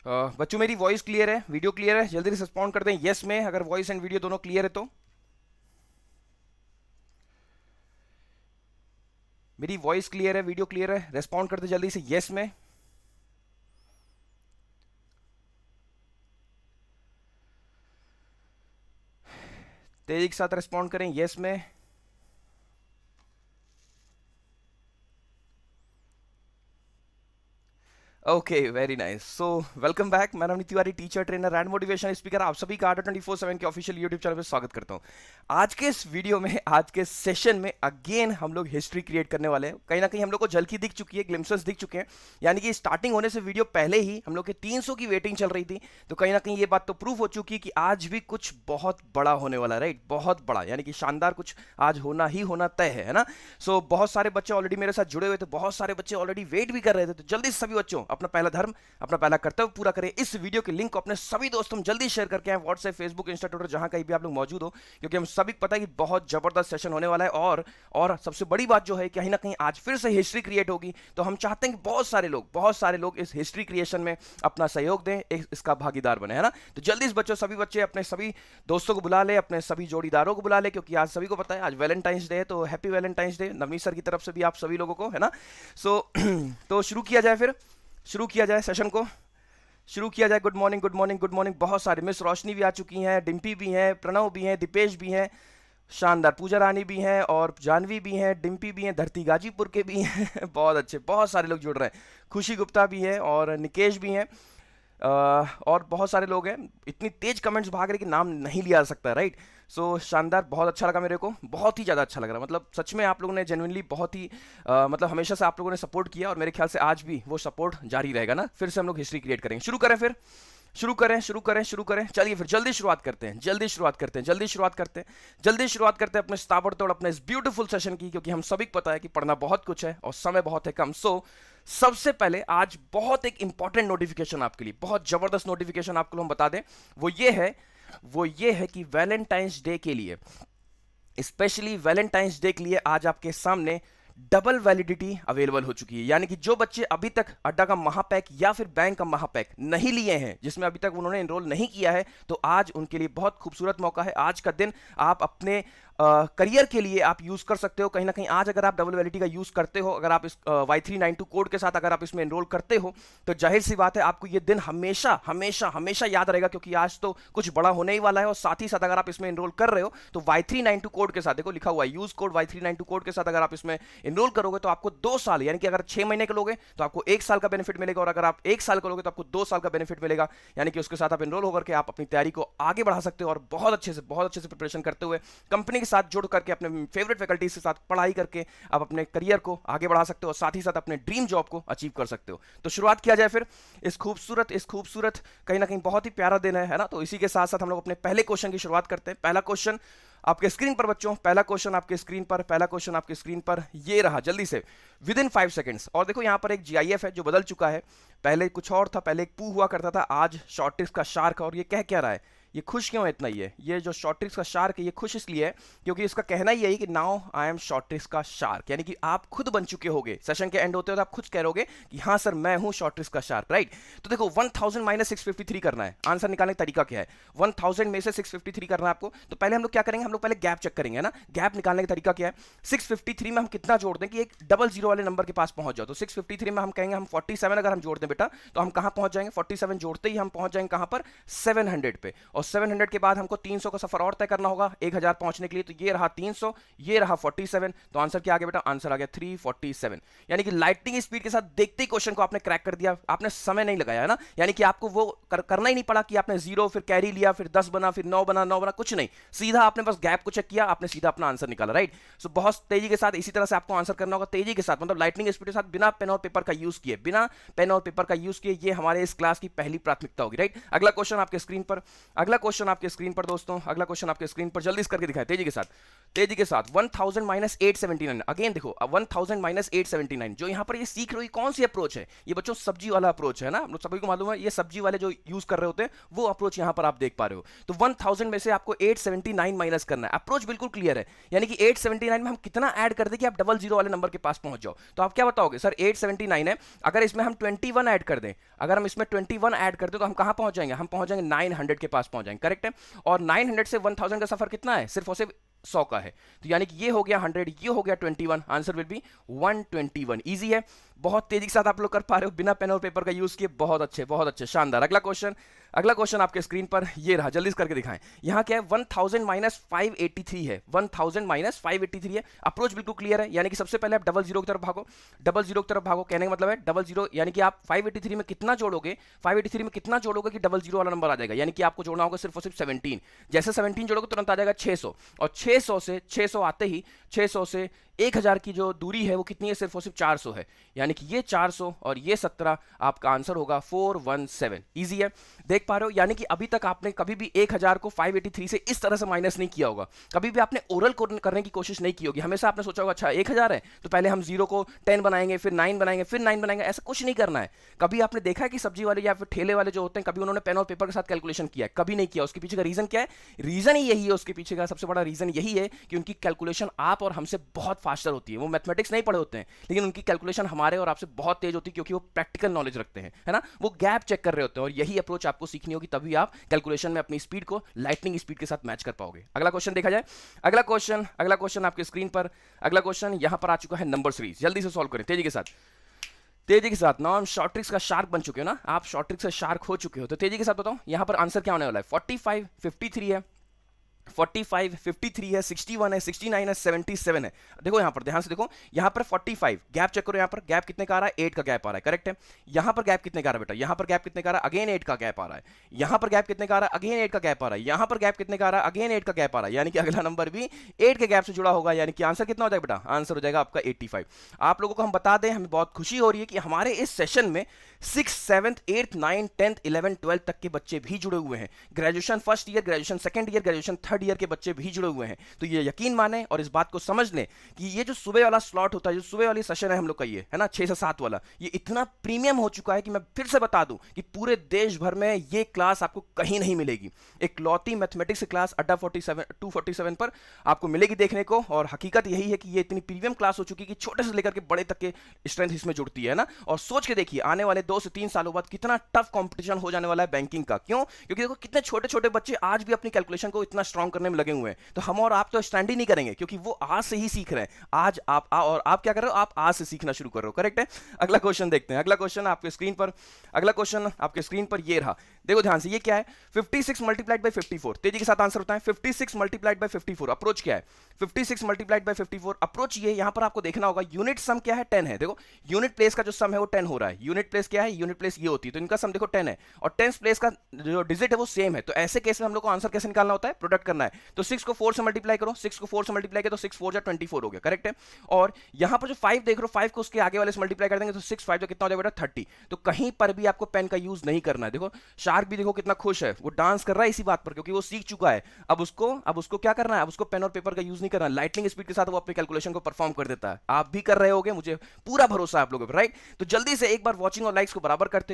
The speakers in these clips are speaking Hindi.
बच्चों मेरी वॉइस क्लियर है, वीडियो क्लियर है? जल्दी से रिस्पॉन्ड कर दें यस में, अगर वॉइस एंड वीडियो दोनों क्लियर है तो। मेरी वॉइस क्लियर है, वीडियो क्लियर है? रिस्पॉन्ड कर दें जल्दी से यस में। तेजी के साथ रिस्पॉन्ड करें यस में। Okay, very nice. So welcome back. मैं Navneet Tiwari, teacher trainer and motivation speaker, आप सभी का आर्ट 24/7 के ऑफिशियल यूट्यूब चैनल पे स्वागत करता हूं। आज के इस वीडियो में, आज के सेशन में अगेन हम लोग हिस्ट्री क्रिएट करने वाले हैं। कहीं ना कहीं हम लोग को झलकी दिख चुकी है, ग्लिम्पसेस दिख चुके हैं, यानी कि स्टार्टिंग होने से वीडियो पहले ही हम लोग के 300 की वेटिंग चल रही थी। तो कहीं ना कहीं ये बात तो प्रूफ हो चुकी है कि आज भी कुछ बहुत बड़ा होने वाला है, राइट? बहुत बड़ा, यानी कि शानदार कुछ आज होना ही होना तय है ना? सो बहुत सारे बच्चे ऑलरेडी मेरे साथ जुड़े हुए थे, बहुत सारे बच्चे ऑलरेडी वेट भी कर रहे थे। तो जल्दी से सभी बच्चों अपना पहला धर्म, अपना पहला कर्तव्य पूरा करें। इस वीडियो के लिंक को अपने सभी दोस्तों में जल्दी शेयर करके आए, व्हाट्सएप, फेसबुक, इंस्टा, ट्विटर, जहां कहीं भी आप लोग मौजूद हो, क्योंकि हम सभी को पता है कि बहुत जबरदस्त सेशन होने वाला है। और सबसे बड़ी बात जो है, कहीं ना कहीं आज फिर से हिस्ट्री क्रिएट होगी। तो हम चाहते हैं कि बहुत सारे लोग इस हिस्ट्री क्रिएशन में अपना सहयोग दें, इसका भागीदार बने, है ना? तो जल्दी से बच्चों, सभी बच्चे अपने सभी दोस्तों को बुला ले, अपने सभी जोड़ीदारों को बुला ले, क्योंकि आज सभी को पता है आज वैलेंटाइंस डे है। तो happy Valentine's day Navneet sir की तरफ से भी आप सभी लोगों को, है ना? सो तो शुरू किया जाए, फिर शुरू किया जाए सेशन को, शुरू किया जाए। Good morning, good morning, good morning. बहुत सारे, मिस रोशनी भी आ चुकी हैं, डिम्पी भी हैं, प्रणव भी हैं, दीपेश भी हैं, शानदार, पूजा रानी भी हैं, और जानवी भी हैं, डिम्पी भी हैं, धरती गाजीपुर के भी हैं बहुत अच्छे, बहुत सारे लोग जुड़ रहे हैं। खुशी गुप्ता भी है और निकेश भी हैं। और बहुत सारे लोग हैं। इतनी तेज कमेंट्स भाग रहे कि नाम नहीं लिया जा सकता, राइट? सो शानदार, बहुत अच्छा लगा मेरे को, बहुत ही ज़्यादा अच्छा लग रहा। मतलब सच में आप लोगों ने जेन्युइनली बहुत ही मतलब हमेशा से आप लोगों ने सपोर्ट किया, और मेरे ख्याल से आज भी वो सपोर्ट जारी रहेगा ना। फिर से हम लोग हिस्ट्री क्रिएट करेंगे। शुरू करें फिर, शुरू करें, शुरू करें, शुरू करें। चलिए फिर जल्दी शुरुआत करते हैं, जल्दी शुरुआत करते हैं, जल्दी शुरुआत करते हैं, जल्दी शुरुआत करते हैं अपने ताबड़तोड़ अपने इस ब्यूटीफुल सेशन की, क्योंकि हम सभी को पता है कि पढ़ना बहुत कुछ है और समय बहुत है कम। सो सबसे पहले आज बहुत एक इंपॉर्टेंट नोटिफिकेशन आपके लिए, बहुत जबरदस्त नोटिफिकेशन आपको हम बता दें। वो ये है कि वैलेंटाइंस डे के लिए, स्पेशली वैलेंटाइंस डे के लिए आज आपके सामने डबल वैलिडिटी अवेलेबल हो चुकी है। यानी कि जो बच्चे अभी तक अड्डा का महापैक या फिर बैंक का महापैक नहीं लिए हैं, जिसमें अभी तक उन्होंने एनरोल नहीं किया है, तो आज उनके लिए बहुत खूबसूरत मौका है। आज का दिन आप अपने करियर के लिए आप यूज कर सकते हो। कहीं ना कहीं आज अगर आप डबल वैलिडिटी का यूज करते हो, अगर आप इस Y392 कोड के साथ अगर आप इसमें एनरोल करते हो, तो जाहिर सी बात है आपको ये दिन हमेशा हमेशा हमेशा याद रहेगा, क्योंकि आज तो कुछ बड़ा होने ही वाला है। और साथ ही साथ अगर आप इसमें एनरोल कर रहे हो, तो Y392 कोड के साथ, देखो लिखा हुआ है यूज कोड Y392 कोड के साथ अगर आप इसमें एनरोल करोगे, तो आपको 2 साल, यानी कि अगर 6 महीने के लोगे तो आपको 1 साल का बेनिफिट मिलेगा, और अगर आप 1 साल का लोगे तो आपको 2 साल का बेनिफिट मिलेगा। यानी कि उसके साथ आप एनरोल होकर के आप अपनी तैयारी को आगे बढ़ा सकते हो, और बहुत अच्छे से प्रिपरेशन करते हुए कंपनी के साथ जुड़ करके अपने फेवरेट फैकल्टीज के साथ पढ़ाई करके आप अपने करियर को आगे बढ़ा सकते हो, और साथ ही साथ अपने ड्रीम जॉब को अचीव कर सकते हो। तो शुरुआत किया जाए फिर इस खूबसूरत कहीं ना कहीं बहुत ही प्यारा दिन है ना? तो इसी के साथ साथ हम लोग अपने पहले क्वेश्चन की शुरुआत करते हैं। पहला क्वेश्चन आपके स्क्रीन पर बच्चों, पहला क्वेश्चन आपके स्क्रीन पर, पहला क्वेश्चन आपके स्क्रीन पर ये रहा, जल्दी से विद इन 5 सेकंड्स। और देखो यहां पर एक GIF है जो बदल चुका है। पहले कुछ और था, पहले एक पू हुआ करता था, आज शॉर्ट ट्रिक्स का शार्क। और ये कह क्या रहा है, ये खुश क्यों है इतना? ये जो शॉर्ट ट्रिक्स का शार्क है, ये खुश इसलिए है क्योंकि इसका कहना ही यही कि now I am short tricks का शार्क, यानी कि आप खुद बन चुके होगे। सेशन के एंड होते हो आप खुद कह रहोगे कि हाँ सर मैं हूं शॉर्ट ट्रिक्स का शार्क, राइट? तो देखो 1000 माइनस 653 करना है। आंसर निकालने का तरीका क्या है? 1000 में से 653 करना है आपको। तो पहले हम लोग क्या करेंगे, हम लोग पहले गैप चेक करेंगे ना। गैप निकालने का तरीका क्या है? 653 में हम कितना जोड़ दें कि एक डबल जीरो वाले नंबर के पास पहुंच जाओ। तो 653 में हम कहेंगे हम 47 अगर हम जोड़ दें बेटा, तो हम कहां पहुंच जाएंगे? 47 जोड़ते ही हम पहुंच जाएंगे कहां पर? 700 पे। और 700 के बाद हमको 300 का सफर और तय करना होगा 1000 पहुंचने के लिए। तो ये रहा 300, ये रहा 47। तो आंसर क्या आ गया बेटा? आंसर आ गया 347। यानी कि लाइटनिंग स्पीड के साथ देखते ही क्वेश्चन को आपने क्रैक कर दिया। आपने समय नहीं लगाया है ना, यानी कि आपको वो करना ही नहीं पड़ा कि आपने 0 फिर कैरी लिया, फिर 10 बना, फिर 9 बना, 9 बना, कुछ नहीं। सीधा आपने बस गैप को चेक किया, आपने सीधा अपना आंसर निकाला, राइट? सो बहुत तेजी के साथ इसी तरह से आपको आंसर करना होगा, तेजी के साथ, मतलब लाइटनिंग स्पीड के साथ, बिना पेन और पेपर का यूज किए, बिना पेन और पेपर का यूज किए। ये हमारे इस क्लास की पहली प्राथमिकता होगी, राइट? अगला क्वेश्चन आपके स्क्रीन पर, अगला क्वेश्चन आपके स्क्रीन पर दोस्तों, अगला क्वेश्चन आपके स्क्रीन पर, जल्दी से करके दिखाएं तेजी के साथ, तेजी के साथ। 1000 माइनस 879, अगेन देखो 1000 माइनस 879, जो यहां पर ये सीख रही कौन सी अप्रोच है, ये बच्चों सब्जी वाला अप्रोच है ना, हम लोग सभी को मालूम है, ये सब्जी वाले जो यूज कर रहे होते हैं वो अप्रोच यहां पर आप देख पा रहे हो। तो 1000 में से आपको 879 माइनस करना है, अप्रोच बिल्कुल क्लियर है, यानी कि 879 में हम कितना ऐड कर दें कि आप डबल जीरो वाले नंबर के पास पहुंच जाओ। तो आप क्या बताओगे, सर 879 है, अगर इसमें हम 21 ऐड कर दें, अगर हम इसमें 21 ऐड कर दें तो हम कहां पहुंच जाएंगे, हम पहुंच जाएंगे 900 के पास पहुंच जाएंगे, करेक्ट है। और 900 से 1000 का सफर कितना है, सिर्फ और सिर्फ 100 का है, तो यानी कि ये हो गया 100, ये हो गया 21, आंसर विल बी 121। इजी है, बहुत तेजी के साथ आप लोग कर पा रहे हो बिना पेन और पेपर का यूज किए, बहुत अच्छे, शानदार। अगला क्वेश्चन, अगला क्वेश्चन आपके स्क्रीन पर ये रहा, जल्दी से करके दिखाएं। यहां क्या है, 1000 माइनस 583 है, 1000 माइनस 583 है, अप्रोच बिल्कुल क्लियर है, यानी कि सबसे पहले आप डबल जीरो की तरफ भागो, डबल जीरो की तरफ भागो, कहने का मतलब है डबल जीरो, यानी कि आप 583 में कितना जोड़ोगे, 583 में कितना जोड़ोगे कि डबल जीरो वाला नंबर आ जाएगा, यानी कि आपको जोड़ना होगा सिर्फ और सिर्फ 17, जैसे 17 जोड़ोगे तुरंत आ जाएगा 600, और 600 आते ही 600 से 1000 की जो दूरी है वो कितनी है, सिर्फ और सिर्फ 400 है, यानी कि ये 400 और ये 17, आपका आंसर होगा 417। इजी है, देख पा रहे हो, यानी कि अभी तक आपने कभी भी 1000 को 583 से इस तरह से माइनस नहीं किया होगा, कभी भी आपने ओरल करने की कोशिश नहीं की होगी, हमेशा आपने सोचा होगा अच्छा 1000 है तो पहले हम 0 को 10 बनाएंगे, फिर 9 बनाएंगे, फिर 9 बनाएंगे, ऐसा कुछ नहीं करना है। कभी आपने देखा है कि सब्जी वाले या फिर ठेले वाले जो होते हैं, कभी उन्होंने पेन और पेपर के साथ कैलकुलेशन किया है, कभी नहीं किया। उसके पीछे का रीजन क्या है, रीजन ही यही है, उसके पीछे का सबसे बड़ा रीजन यही है कि उनकी कैलकुलेशन आप और हमसे बहुत फास्टर होती है। वो मैथमेटिक्स नहीं पढ़े होते हैं, लेकिन उनकी कैलकुलेशन हमारे और आपसे बहुत तेज होती है, क्योंकि वो प्रैक्टिकल नॉलेज रखते हैं, है ना, वो गैप चेक कर रहे होते हैं, और यही अप्रोच आपको सीखनी होगी, तभी आप कैलकुलेशन में अपनी स्पीड को लाइटनिंग स्पीड के साथ मैच कर पाओगे। अगला क्वेश्चन देखा जाए, अगला क्वेश्चन आपके स्क्रीन पर, अगला क्वेश्चन यहां पर आ चुका है नंबर सीरीज, जल्दी से सॉल्व करें तेजी के साथ, तेजी के साथ। नाउ हम शॉर्ट ट्रिक्स का शार्क बन चुके हो ना, आप शॉर्ट ट्रिक्स से शार्क हो चुके हो, तो तेजी के साथ बताओ यहां पर आंसर क्या होने वाला है। 45 53 है, 45 53 है, 61 है, 69 है, 77 है। देखो यहां पर ध्यान से देखो, यहां पर 45 गैप चेक करो, यहां पर गैप कितने का आ रहा है, 8 का गैप आ रहा है, करेक्ट है। यहां पर गैप कितने का आ रहा है बेटा, यहां पर गैप कितने का आ रहा है, अगेन 8 का गैप आ रहा है। यहां पर गैप कितने का आ रहा है, अगेन 8 का गैप आ रहा है। यहां पर गैप कितने का आ रहा है, अगेन 8 का गैप आ रहा है, यानी कि अगला नंबर भी 8 के गैप से जुड़ा होगा, यानी कि आंसर कितना हो जाएगा बेटा, आंसर हो जाएगा आपका 85। आप लोगों को हम बता दें, हमें बहुत खुशी हो रही है कि हमारे इस सेशन में 6th 7th 8th 9th 10th 11th 12th तक के बच्चे भी जुड़े हुए हैं, graduation first year, graduation second year, graduation third year के बच्चे भी जुड़े हुए हैं। तो ये यकीन माने और इस बात को समझ लें कि ये जो सुबह वाला स्लॉट होता है, जो सुबह वाली सेशन है हम लोग का, ये है ना 6 से 7 वाला, ये इतना प्रीमियम हो चुका है कि मैं फिर से बता दूं कि पूरे देश भर में ये क्लास आपको कहीं नहीं मिलेगी। एक लौती मैथमेटिक्स क्लास अड्डा 247 पर आपको मिलेगी देखने को, और हकीकत यही है कि ये इतनी प्रीमियम क्लास हो चुकी है कि छोटे से लेकर के बड़े तक के स्ट्रेंथ इसमें जुड़ती है ना। और सोच के देखिए आने वाले 2 से 3 सालों बाद कितना टफ कंपटीशन हो जाने वाला है बैंकिंग का। क्यों? क्योंकि देखो कितने छोटे छोटे बच्चे आज भी अपनी कैलकुलेशन को इतना स्ट्रांग करने में लगे हुए हैं। तो हम और आप तो स्टैंड ही नहीं करेंगे, क्योंकि वो आज से ही सीख रहे हैं। आज और आप क्या कर रहे हो, आप आज से सीखना शुरू कर रहे हो, करेक्ट है। अगला क्वेश्चन देखते हैं, अगला क्वेश्चन आपके स्क्रीन पर, अगला क्वेश्चन आपके स्क्रीन पर ये रहा, देखो ध्यान से, ये क्या है, 56 मल्टीप्लाइड बाय 54। तेजी के साथ आंसर होता है 56 मल्टीप्लाइड बाय 54। अप्रोच क्या है, 56 मल्टीप्लाइड बाय 54 अप्रोच ये, यहां पर आपको देखना होगा यूनिट सम क्या है, 10 है। देखो यूनिट प्लेस का जो सम है वो 10 हो रहा है, यूनिट प्लेस क्या है, यूनिट प्लेस ये होती है, तो इनका सम देखो 10 है, और 10th प्लेस का जो डिजिट है वो सेम है। तो ऐसे केस में हम लोग को आंसर कैसे निकालना होता है, प्रोडक्ट करना है। तो 6 को 4 से मल्टीप्लाई करो, 6 को 4 से मल्टीप्लाई करो तो 6 4 जा 24 हो गया, करेक्ट है। और यहां पर जो 5 देख रहे हो, 5 को उसके आगे वाले से मल्टीप्लाई कर देंगे तो 6 5 जो कितना हो जाएगा बेटा 30। तो कहीं पर भी आपको पेन का यूज नहीं करना है। देखो शार्क भी देखो कितना खुश है, वो डांस कर रहा है इसी बात पर, क्योंकि वो सीख चुका है। अब उसको क्या करना है, अब उसको पेन और पेपर का यूज नहीं करना, लाइटनिंग स्पीड के साथ वो अपने कैलकुलेशन को परफॉर्म कर देता है। आप भी कर रहे होगे, मुझे पूरा भरोसा है आप लोगों पर, राइट। तो जल्दी से एक बार वॉचिंग और लाइक्स को बराबर करते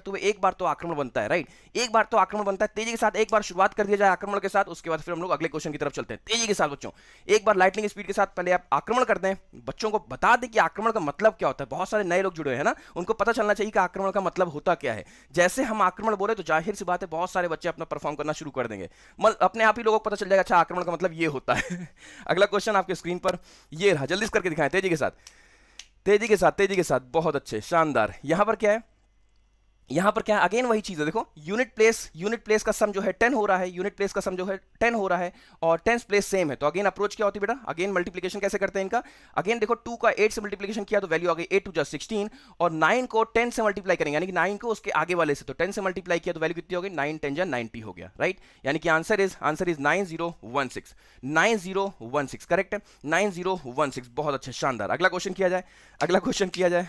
हुए एक बार तो आक्रमण बनता है, राइट, एक बार तो आक्रमण बनता है। तेजी के साथ एक बार शुरुआत कर दिया जाए आक्रमण के साथ, उसके बाद फिर हम लोग अगले क्वेश्चन की तरफ चलते हैं। तेजी के साथ बच्चों, एक बार लाइटनिंग स्पीड के साथ पहले आप आक्रमण कर दें, बच्चों को बता दें कि आक्रमण का मतलब क्या होता है। बहुत सारे नए लोग जुड़े हैं ना, उनको पता चलना चाहिए कि आक्रमण का मतलब होता क्या है। जैसे हम आक्रमण बोले तो जाहिर सी बात है बहुत सारे बच्चे अपना परफॉर्म करना शुरू कर देंगे, अपने आप ही लोगों को पता चल जाएगा अच्छा आक्रमण का मतलब ये होता है। अगला क्वेश्चन आपके स्क्रीन पर ये रहा, जल्दी करके दिखाएं तेजी के साथ, बहुत अच्छे, शानदार। यहां पर क्या है, यहां पर क्या है, अगेन वही चीज है, देखो यूनिट प्लेस का सम जो है 10 हो रहा है, यूनिट प्लेस का सम जो है 10 हो रहा है, और 10th प्लेस सेम है। तो अगेन अप्रोच क्या होती है बेटा, अगेन मल्टीप्लिकेशन कैसे करते हैं इनका, अगेन देखो 2 का 8 से मल्टीप्लिकेशन किया तो वैल्यू आ गई 8 2 16, और 9 को 10 से मल्टीप्लाई करेंगे, यानी कि 9 को उसके आगे वाले से, तो 10 से मल्टीप्लाई किया तो वैल्यू कितनी हो गई, 9 10 जा 90 हो गया, राइट। यानी कि आंसर इज 9016, करेक्ट है, 9016, बहुत अच्छे, शानदार। अगला क्वेश्चन किया जाए,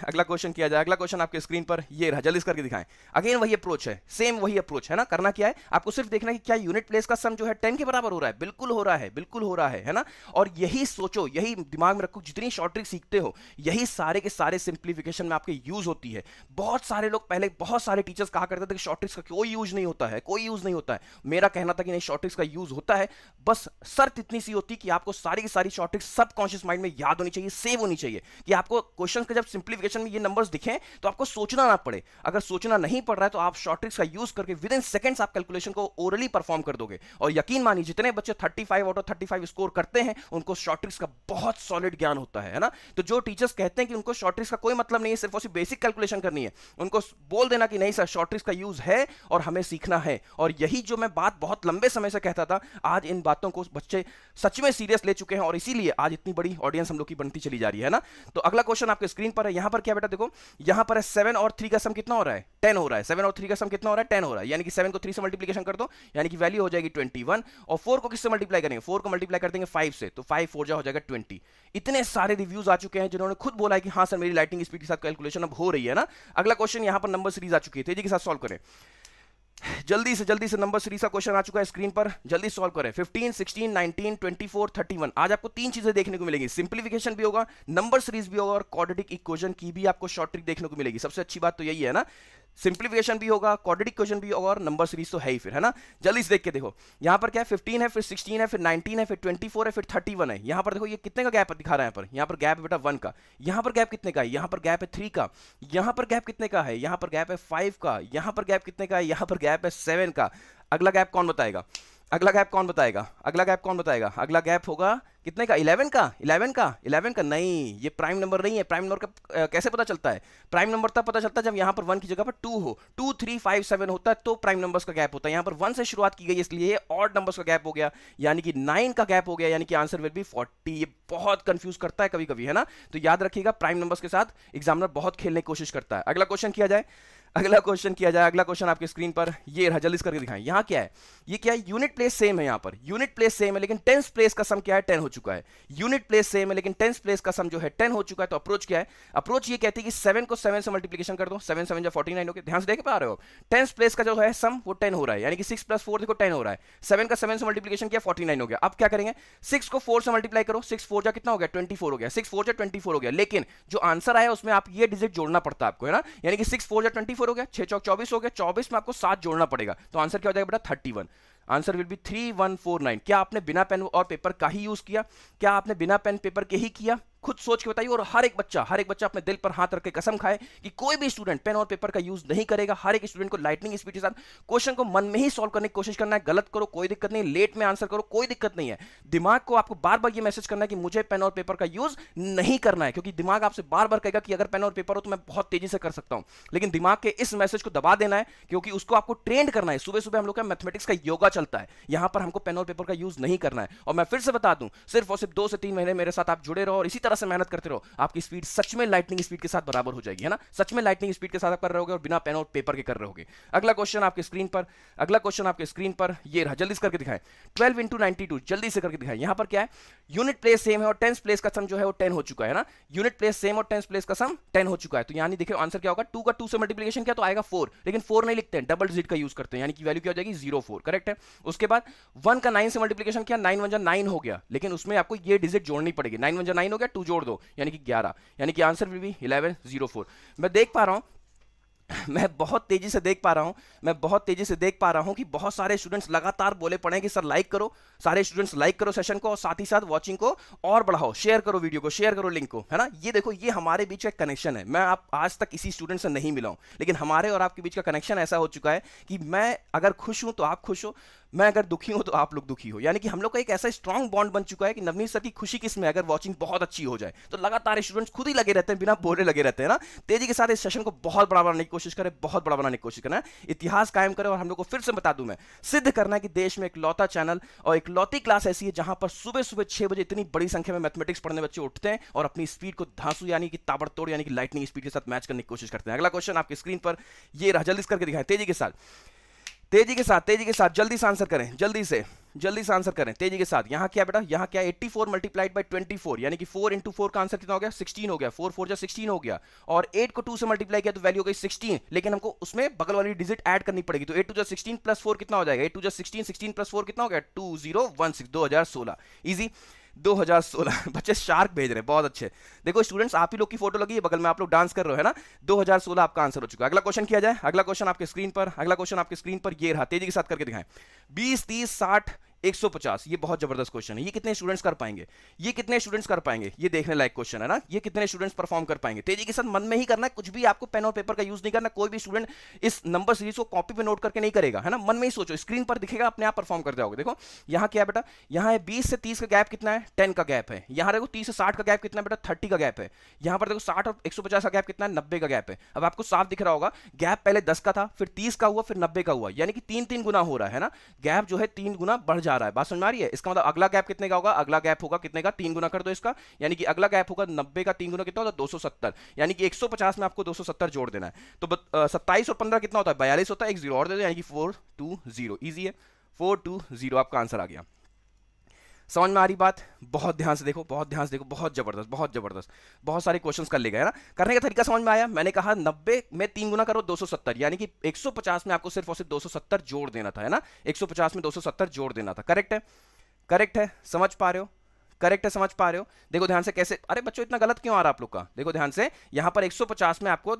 अगला क्वेश्चन आपके स्क्रीन पर ये रहा, जल्दी करके दिखाएं। अगेन वही अप्रोच है, सेम वही अप्रोच है ना। करना क्या है, आपको सिर्फ देखना है कि क्या यूनिट प्लेस का सम जो है 10 के बराबर हो रहा है। बिल्कुल हो रहा है, बिल्कुल हो रहा है ना। और यही सोचो, यही दिमाग में रखो, जितनी शॉर्ट ट्रिक सीखते हो यही सारे के सारे सिंप्लीफिकेशन में आपके यूज होती है। बहुत सारे लोग पहले, बहुत सारे टीचर्स कहा करते थे कि शॉर्ट ट्रिक्स का कोई यूज नहीं होता है, कोई यूज नहीं होता है। मेरा कहना था कि नहीं, शॉर्ट ट्रिक्स का यूज होता है, बस शर्त इतनी सी होती कि आपको सारी की सारी शॉर्ट ट्रिक्स सबकॉन्शियस माइंड में याद होनी चाहिए, सेव होनी चाहिए, कि आपको क्वेश्चन के जब सिंप्लीफिकेशन में ये नंबर्स दिखें तो आपको सोचना ना पड़े। अगर सोचना नहीं पड़ रहा है तो आप शॉर्ट ट्रिक्स का यूज करके विद इन सेकंड्स आप कैलकुलेशन को ओरली परफॉर्म कर दोगे। और यकीन मानिए, जितने बच्चे 35 आउट ऑफ 35 स्कोर करते हैं उनको शॉर्ट ट्रिक्स का बहुत सॉलिड ज्ञान होता है ना। तो जो टीचर्स कहते हैं कि उनको शॉर्ट ट्रिक्स का कोई मतलब नहीं है, सिर्फ और सिर्फ बेसिक कैलकुलेशन करनी है, उनको बोल देना कि नहीं सर, शॉर्ट ट्रिक्स का यूज है और हमें सीखना है। और यही जो मैं बात बहुत लंबे समय से कहता था, आज इन बातों को बच्चे सच में सीरियस ले चुके हैं और इसीलिए आज इतनी बड़ी ऑडियंस हम लोग की बनती चली जा रही है ना। तो अगला क्वेश्चन आपके स्क्रीन पर है। यहां पर क्या बेटा देखो, यहां पर है 7 और 3 का सम कितना हो रहा है, 10 हो रहा है। 7 और 3 का सम कितना हो रहा है, 10 हो रहा है। यानी कि 7 को 3 से मल्टीप्लिकेशन कर दो, यानी कि वैल्यू हो जाएगी 21। और 4 को किससे मल्टीप्लाई करेंगे, 4 को मल्टीप्लाई कर देंगे 5 से, तो 5 4 हो जाएगा 20। इतने सारे रिव्यूज आ चुके हैं जिन्होंने खुद बोला है कि हाँ सर, मेरी लाइटिंग स्पीड के साथ कैलकुलेशन अब हो रही है ना। अगला क्वेश्चन यहां पर नंबर सीरीज आ चुकी है, तेजी के साथ सॉल्व करें। जल्दी से नंबर सीरीज का क्वेश्चन आ चुका है स्क्रीन पर, जल्दी सॉल्व करें। 15, 16, 19, 24, 31। आज आपको तीन चीजें देखने को मिलेंगी, सिंप्लीफिकेशन भी होगा, नंबर सीरीज भी होगा और क्वाड्रेटिक इक्वेशन की भी आपको शॉर्ट ट्रिक देखने को मिलेगी। सबसे अच्छी बात तो यही है ना, सिंप्लीफिकेशन भी होगा, क्वाड्रेटिक इक्वेशन भी होगा और नंबर सीरीज तो है ही फिर, है ना। जल्दी से देख के देखो, यहां पर क्या है, 15 है, फिर 16 है, फिर 19 है, फिर 24 है, फिर 31 है। यहां पर देखो ये कितने का गैप दिखा रहा है, यहाँ पर, यहां पर गैप है बेटा 1 का। यहां पर गैप कितने का है, यहां पर गैप है 3 का। यहां पर गैप कितने का है, यहां पर गैप है 5 का। यहां पर गैप कितने का है, यहां पर गैप है 7 का। अगला गैप कौन बताएगा, अगला गैप कौन बताएगा, अगला गैप कौन बताएगा, अगला गैप होगा कितने का, 11 का। 11 का नहीं, ये प्राइम नंबर नहीं है। प्राइम नंबर का कैसे पता चलता है, प्राइम नंबर तब पता चलता है जब यहां पर 1 की जगह पर 2 हो, 2 3 5 7 होता है तो प्राइम नंबर्स का गैप होता है। यहां पर 1 से शुरुआत की गई इसलिए ये ऑड नंबर्स का गैप हो गया, यानी कि 9 का गैप हो गया, यानी कि आंसर विल बी 40। ये बहुत कंफ्यूज करता है कभी कभी, है ना। तो याद रखिएगा, प्राइम नंबर्स के साथ एग्जामिनर बहुत खेलने की कोशिश करता है। अगला क्वेश्चन किया जाए, अगला क्वेश्चन किया जाए। अगला क्वेश्चन आपके स्क्रीन पर ये रहा, जल्दी करके दिखाएं। यहां क्या है, ये क्या है, यूनिट प्लेस सेम है। यहां पर यूनिट प्लेस सेम है लेकिन टेंस प्लेस का सम क्या है, 10 हो चुका है। यूनिट प्लेस सेम है लेकिन टेंस प्लेस का सम जो है 10 हो चुका है। तो अप्रोच क्या है, अप्रोच ये कहती है कि 7 को 7 से मल्टीप्लिकेशन कर दो, 7 7 49 हो गया। ध्यान से देख पा रहे हो, टेंस प्लेस का जो है सम वो 10 हो रहा है, यानी कि 6 + 4 देखो 10 हो रहा है। 7 का 7 से मल्टीप्लिकेशन किया 49 हो गया। अब क्या करेंगे, 6 को 4 से मल्टीप्लाई करो, 6 4 कितना हो गया, 24 हो गया। 6 4 24 हो गया, लेकिन जो आंसर आया उसमें आप ये डिजिट जोड़ना पड़ता है आपको, है ना। यानी कि 6 4 24 हो गया, 6 चौक 24 हो गया, 24 में आपको 7 जोड़ना पड़ेगा। तो आंसर क्या हो जाएगा बेटा, 31। Answer will be 3149। क्या आपने बिना पेन और पेपर का ही यूज किया, क्या आपने बिना पेन पेपर के ही किया, खुद सोच के बताइए। और हर एक बच्चा अपने दिल पर हाथ रख के कसम खाए कि कोई भी स्टूडेंट पेन और पेपर का यूज नहीं करेगा। हर एक स्टूडेंट को लाइटनिंग स्पीड के साथ क्वेश्चन को मन में ही सॉल्व करने की कोशिश करना है। गलत करो कोई दिक्कत नहीं, लेट में आंसर करो कोई दिक्कत नहीं है। दिमाग को आपको बार बार ये मैसेज करना है कि मुझे पेन और पेपर का यूज नहीं करना है, क्योंकि दिमाग आपसे बार बार कहेगा कि अगर पेन और पेपर हो तो मैं बहुत तेजी से कर सकता हूं। लेकिन दिमाग के इस मैसेज को दबा देना है, क्योंकि उसको आपको ट्रेंड करना है। सुबह सुबह हम लोग का मैथमेटिक्स का योगा चलता है, यहां पर हमको पेन और पेपर का यूज नहीं करना है। और मैं फिर से बता दूं, सिर्फ और सिर्फ 2 से 3 महीने मेरे साथ आप जुड़े रहो और इसी तरह से मेहनत करते रहो, आपकी स्पीड सच में लाइटनिंग स्पीड के साथ बराबर हो जाएगी, है ना। सच में लाइटनिंग स्पीड के साथ आप कर रहोगे और बिना पेन और पेपर के कर रहोगे। अगला क्वेश्चन आपके स्क्रीन पर, अगला क्वेश्चन आपके स्क्रीन पर ये रहा, जल्दी से करके दिखाएं। 12 × 92, जल्दी से करके दिखाएं। यहां पर क्या है, यूनिट प्लेस सेम है और टेंस प्लेस का सम जो है वो 10 हो चुका है ना। यूनिट प्लेस सेम और टेंस प्लेस का सम 10 हो चुका है। तो यानी देखिए आंसर क्या होगा, 2 का 2 से मल्टीप्लिकेशन किया तो आएगा 4, लेकिन 4 नहीं लिखते हैं, डबल डिजिट का यूज करते हैं, यानी कि वैल्यू क्या हो जाएगी 04, करेक्ट है। उसके बाद 1 का 9 से मल्टीप्लिकेशन किया, 9 1 9 हो गया, लेकिन उसमें आपको ये डिजिट जोड़नी पड़ेगी। 9 1 9 हो गया, 2 जोड़ दो यानी कि 11, यानी कि आंसर विल बी 1104। मैं देख पा रहा हूं, मैं बहुत तेजी से देख पा रहा हूं कि बहुत सारे स्टूडेंट्स लगातार बोले पड़े कि सर लाइक करो, सारे स्टूडेंट्स लाइक करो सेशन को और साथ ही साथ वॉचिंग को और बढ़ाओ, शेयर करो वीडियो को, शेयर करो लिंक को, है ना। ये देखो, ये हमारे बीच का कनेक्शन है। मैं आप आज तक किसी स्टूडेंट से नहीं मिला हूं, लेकिन हमारे और आपके बीच का कनेक्शन ऐसा हो चुका है कि मैं अगर खुश हूं तो आप खुश हो, मैं अगर दुखी हूं तो आप लोग दुखी हो, यानी कि हम लोग का एक ऐसा स्ट्रॉन्ग बॉन्ड बन चुका है कि नवनीत सर की खुशी किसमें, अगर वॉचिंग बहुत अच्छी हो जाए तो लगातार स्टूडेंट्स खुद ही लगे रहते हैं, बिना बोले लगे रहते हैं ना। तेजी के साथ इस सेशन को बहुत बड़ा बनाने की कोशिश करें, बहुत बड़ा बनाने की कोशिश करना है, इतिहास कायम करें। और हम लोग को फिर से बता दूं, मैं सिद्ध करना है कि देश में एक लौता चैनल और एक लौती क्लास ऐसी है जहां पर सुबह सुबह 6 बजे इतनी बड़ी संख्या में मैथमेटिक्स पढ़ने बच्चे उठते हैं और अपनी स्पीड को धांसू यानी कि ताबड़तोड़ यानी कि लाइटनिंग स्पीड के साथ मैच करने की कोशिश करते हैं। अगला क्वेश्चन आपकी स्क्रीन पर ये रहा, जल्दी करके दिखाएं, तेजी के साथ जल्दी से आंसर करें, जल्दी से। जल्दी से आंसर करें तेजी के साथ। यहाँ क्या बेटा, यहाँ क्या 84 मल्टीप्लाइड बाई 24, यानी कि 4 इंटू 4 का आंसर कितना हो गया 16 हो गया, 4 4 जा 16 हो गया, और 8 को 2 से मल्टीप्लाई किया तो वैल्यू हो गई 16, लेकिन हमको उसमें बगल वाली डिजिट ऐड करनी पड़ेगी, तो 8 2 जा 16 प्लस 4 कितना हो जाएगा, 8 2 जा 16, 16 प्लस 4 कितना हो गया 2016, 2016 इजी 2016। बच्चे शार्क भेज रहे हैं, बहुत अच्छे। देखो स्टूडेंट्स, आप ही लोग की फोटो लगी है बगल में, आप लोग डांस कर रहे हो है ना। 2016 आपका आंसर हो चुका है। अगला क्वेश्चन किया जाए, अगला क्वेश्चन आपके स्क्रीन पर, अगला क्वेश्चन आपके स्क्रीन पर ये रहा, तेजी के साथ करके दिखाएं। 20 30 60 150, ये बहुत जबरदस्त क्वेश्चन है। ये कितने स्टूडेंट्स कर पाएंगे, ये कितने स्टूडेंट्स कर पाएंगे, ये देखने लायक क्वेश्चन है ना। ये कितने स्टूडेंट्स परफॉर्म कर पाएंगे, तेजी के साथ मन में ही करना है, कुछ भी आपको पेन और पेपर का यूज नहीं करना। कोई भी स्टूडेंट इस नंबर सीरीज को कॉपी पे नोट करके नहीं करेगा है ना, मन में ही सोचो, स्क्रीन पर दिखेगा, अपने आप परफॉर्म कर जाओगे। देखो यहाँ क्या है बेटा, यहाँ है 20 से 30 का गैप कितना है, 10 का गैप है। यहाँ देखो 30 से 60 का गैप कितना है बेटा, 30 का गैप है। यहाँ पर देखो 60 और 150 का गैप कितना है, 90 का गैप है। अब आपको साफ दिख रहा होगा, गैप पहले 10 का था, फिर 30 का हुआ, फिर 90 का हुआ, यानी कि 3 गुना हो रहा है ना। गैप जो है 3 गुना बढ़ जा रहा है, बात समझ में आ रही है। इसका मतलब अगला गैप कितने का होगा, अगला गैप होगा कितने का, 3 गुना कर दो इसका, यानी कि अगला गैप होगा 90 का 3 गुना कितना होता है 270, यानी कि 150 में आपको 270 जोड़ देना है। तो 27 और 15 कितना होता है 42 होता है, एक जीरो और दे दो, यानी कि 420। इजी है, 420 आपका आंसर आ गया। समझ में आ रही बात, बहुत ध्यान से देखो, बहुत ध्यान से देखो, बहुत जबरदस्त, बहुत जबरदस्त, बहुत सारे क्वेश्चंस कर ले गए है ना। करने का तरीका समझ में आया। मैंने कहा 90 में 3 गुना करो 270, यानी कि 150 में आपको सिर्फ और सिर्फ 270 जोड़ देना था है ना, 150 में 270 जोड़ देना था। करेक्ट है, करेक्ट है, समझ पा रहे हो, करेक्ट है, समझ पा रहे हो। देखो ध्यान से कैसे, अरे बच्चों इतना गलत क्यों आ रहा है आप लोग का। देखो ध्यान से, यहां पर 150 में आपको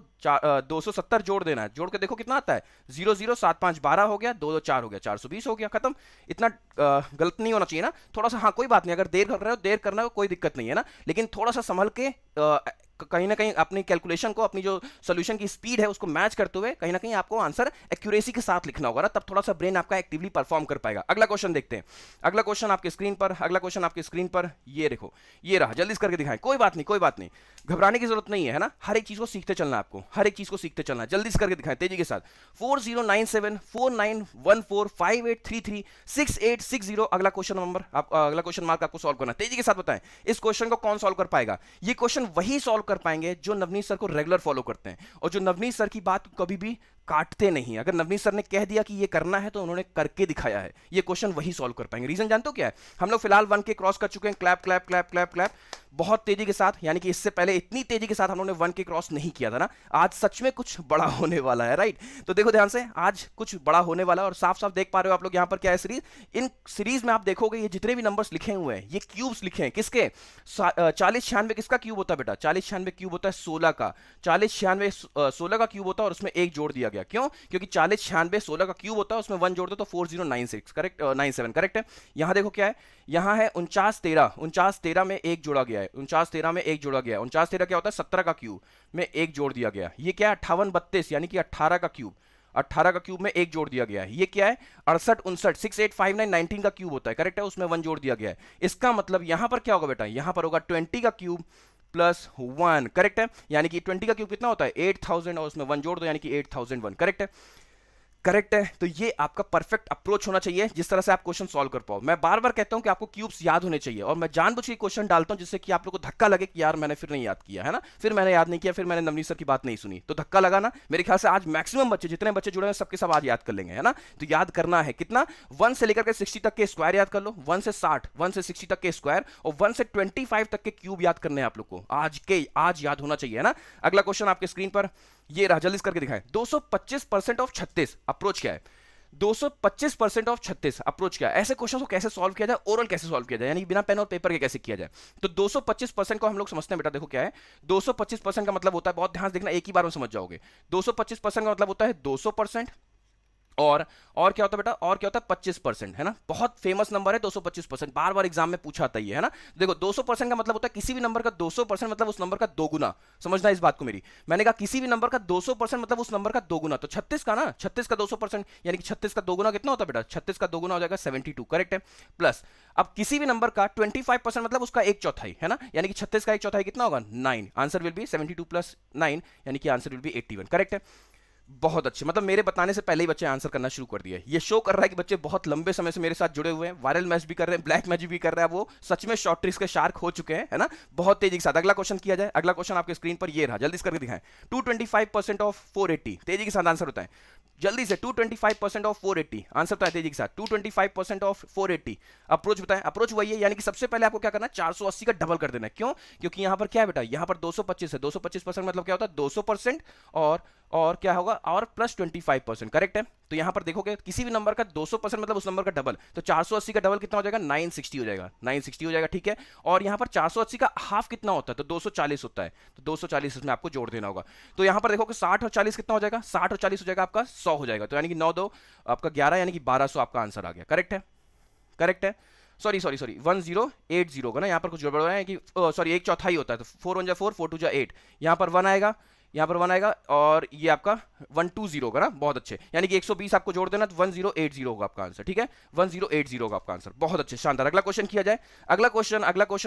270 जोड़ देना है, जोड़ के देखो कितना आता है 0 0 7 5 12 हो गया, 2 2 4 हो गया, 420 हो गया, खत्म। इतना गलत नहीं होना चाहिए ना, थोड़ा सा। हाँ कोई बात नहीं, अगर देर कर रहे हो, देर करना हो कोई दिक्कत नहीं है ना, लेकिन थोड़ा सा संभल के कहीं ना कहीं अपनी कैलकुलेशन को, अपनी जो सोल्यूशन की स्पीड है उसको मैच करते हुए कहीं ना कहीं आपको आंसर एक्यूरेसी के साथ लिखना होगा ना, तब थोड़ा सा ब्रेन आपका एक्टिवली परफॉर्म कर पाएगा। अगला क्वेश्चन देखते हैं, अगला क्वेश्चन आपके स्क्रीन पर, अगला क्वेश्चन आपके स्क्रीन पर ये देखो, ये रहा, जल्दी से करके दिखाएं। कोई बात नहीं, कोई बात नहीं, घबराने की जरूरत नहीं है ना, हर एक चीज को सीखते चलना आपको, हर एक चीज को सीखते चलना। जल्दी से करके दिखाएं तेजी के साथ। 4097 4914 5833 6860 अगला क्वेश्चन नंबर, अगला क्वेश्चन मार्क आपको सॉल्व करना। तेजी के साथ बताएं इस क्वेश्चन को कौन सॉल्व कर पाएगा। ये क्वेश्चन वही सॉल्व कर पाएंगे जो नवनीत सर को रेगुलर फॉलो करते हैं, और जो नवनीत सर की बात कभी भी काटते नहीं। अगर नवनीत सर ने कह दिया कि ये करना है तो उन्होंने करके दिखाया है। ये क्वेश्चन वही सॉल्व कर पाएंगे। रीजन जानते हो क्या है, हम लोग फिलहाल 1 के क्रॉस कर चुके हैं, clap clap clap clap clap, बहुत तेजी के साथ, यानी कि इससे पहले इतनी तेजी के साथ हम लोगों ने 1 के क्रॉस नहीं किया था ना। आज सच में कुछ बड़ा होने वाला है, राइट। तो देखो ध्यान से, आज कुछ बड़ा होने वाला है, और साफ साफ देख पा रहे हो आप लोग यहाँ पर क्या है सीरीज। इन सीरीज में आप देखोगे ये जितने भी नंबर्स लिखे हुए हैं, ये क्यूब्स लिखे हैं किसके, 40 96 किसका क्यूब होता है बेटा, 40 96 क्यूब होता है 16 का, 40 96 16 का क्यूब होता है, और उसमें एक जोड़ दिया गया। क्यों, क्योंकि 40 96 16 का क्यूब होता है, उसमें 1 जोड़ दो तो 4096 करेक्ट, 97 करेक्ट है। यहां देखो क्या है, यहां है 49 13, 49 13 में एक जोड़ा गया है, 49 13 में एक जोड़ा गया है। 49 13 क्या होता है 17 का क्यूब में एक जोड़ दिया गया। ये क्या है 58 32, यानी कि 18 का क्यूब, 18 का क्यूब में एक जोड़ दिया गया है। ये क्या है 68 59 6859 19 का क्यूब होता है, करेक्ट है, उसमें 1 जोड़ दिया गया है। इसका मतलब यहां पर क्या होगा बेटा, यहां पर होगा 20 का क्यूब प्लस 1, करेक्ट है, यानी कि 20 का क्यूब कितना होता है 8000, और उसमें 1 जोड़ दो यानी कि 8001, करेक्ट है, करेक्ट है। तो ये आपका परफेक्ट अप्रोच होना चाहिए जिस तरह से आप क्वेश्चन सॉल्व कर पाओ। मैं बार बार कहता हूं कि आपको क्यूब्स याद होने चाहिए, और मैं जानबूझ के क्वेश्चन डालता हूं जिससे कि आप लोगों को धक्का लगे कि यार मैंने फिर नहीं याद किया है ना, फिर मैंने याद नहीं किया, फिर मैंने नवनीत सर की बात नहीं सुनी, तो धक्का लगा ना। मेरे ख्याल से आज मैक्सिमम बच्चे, जितने बच्चे जुड़े हैं सबके सब आज याद कर लेंगे है ना। तो याद करना है कितना, 1 से लेकर के 60 तक के स्क्वायर याद कर लो, 1 से 60 1 से 60 तक के स्क्वायर, और 1 से 25 तक के क्यूब याद करने हैं आप लोग को, आज याद होना चाहिए है ना। अगला क्वेश्चन आपके स्क्रीन पर ये रहा, जल्दी करके दिखाएं। 225% ऑफ 36 अप्रोच क्या है, 225% ऑफ 36 अप्रोच क्या है। ऐसे क्वेश्चन को कैसे सॉल्व किया जाए, ओरल कैसे सॉल्व किया जाए, यानी बिना पेन और पेपर के कैसे किया जाए। तो 225% को हम लोग समझते हैं बेटा, देखो क्या है 225% का मतलब होता है, बहुत ध्यान से देखना, एक ही बार में समझ जाओगे। 225% का मतलब होता है 200%, और क्या होता है बेटा, और क्या होता है 25%, है ना। बहुत फेमस नंबर है 225%, बार बार एग्जाम में पूछा आता है ना। देखो 200% का मतलब होता है किसी भी नंबर का 200% मतलब उस नंबर का 2 गुना, समझना इस बात को मेरी। मैंने कहा किसी भी नंबर का 200% मतलब उस नंबर का 2 गुना, तो 36 का ना, 36 का 200%, यानी कि 36 का 2 गुना कितना होता है बेटा, 36 का 2 गुना हो जाएगा 72, करेक्ट है। प्लस अब किसी भी नंबर का 25% मतलब उसका 1/4 है ना, यानी कि 36 का 1/4 कितना होगा 9, आंसर विल बी 72 प्लस 9, यानी कि आंसर विल बी 81, करेक्ट है। बहुत अच्छे, मतलब मेरे बताने से पहले ही बच्चे आंसर करना शुरू कर दिए। ये शो कर रहा है कि बच्चे बहुत लंबे समय से मेरे साथ जुड़े हुए हैं, वायरल मैच भी कर रहे हैं, ब्लैक मैजिक भी कर रहे हैं, वो सच में शॉर्ट ट्रिक्स के शार्क हो चुके हैं, है ना। बहुत तेजी के साथ अगला क्वेश्चन किया जाए। अगला क्वेश्चन आपके स्क्रीन पर ये रहा, जल्दी से करके दिखाएं। 225% ऑफ 480, तेजी के साथ आंसर होता है जल्दी से। 225% ऑफ 480 आंसर बताएं तेजी के साथ। 225% ऑफ 480 अप्रोच बताएं। अप्रोच वही है, यानी कि सबसे पहले आपको क्या करना है, 480 का डबल कर देना है। क्यों? क्योंकि यहां पर क्या है बेटा, यहां पर 225 है, 225% मतलब क्या होता है 200%, और क्या होगा, और प्लस 25%, करेक्ट है। तो यहां पर देखोगे किसी भी नंबर का 200% मतलब उस नंबर का डबल, तो 480 का डबल कितना हो जाएगा, 960 हो जाएगा, 960 हो जाएगा, ठीक है। और यहां पर 480 का हाफ कितना होता है, तो 240 होता है, तो 240 इसमें आपको जोड़ देना होगा। तो यहां पर देखोगे 60 और 40 कितना हो जाएगा, 60 और 40 हो जाएगा आपका 100 हो जाएगा, तो यानी कि 9 2 आपका 11, यानी कि 1200 आपका आंसर आ गया, करेक्ट है, करेक्ट है। सॉरी 1080 होगा ना, यहाँ पर कुछ गड़बड़ है कि सॉरी 1/4 होता है, तो 4 1 जा 4, 4 2 जा 8, यहाँ पर 1 आएगा, यहाँ पर 1 आएगा, और ये आपका 120 होगा ना, बहुत अच्छे, यानी कि 120 आपको जोड़ देना, तो 1080 होगा आपका आंसर, ठीक है, 1080 होगा आपका आंसर, बहुत अच्छे, शानदार। अगला क्वेश्चन किया जाए। अगला क्वेश्चन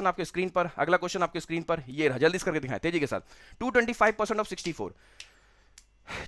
आपके स्क्रीन पर, अगला क्वेश्चन आपके स्क्रीन पर ये रहा, जल्दी से करके दिखाएं तेजी के साथ। 225% ऑफ 64,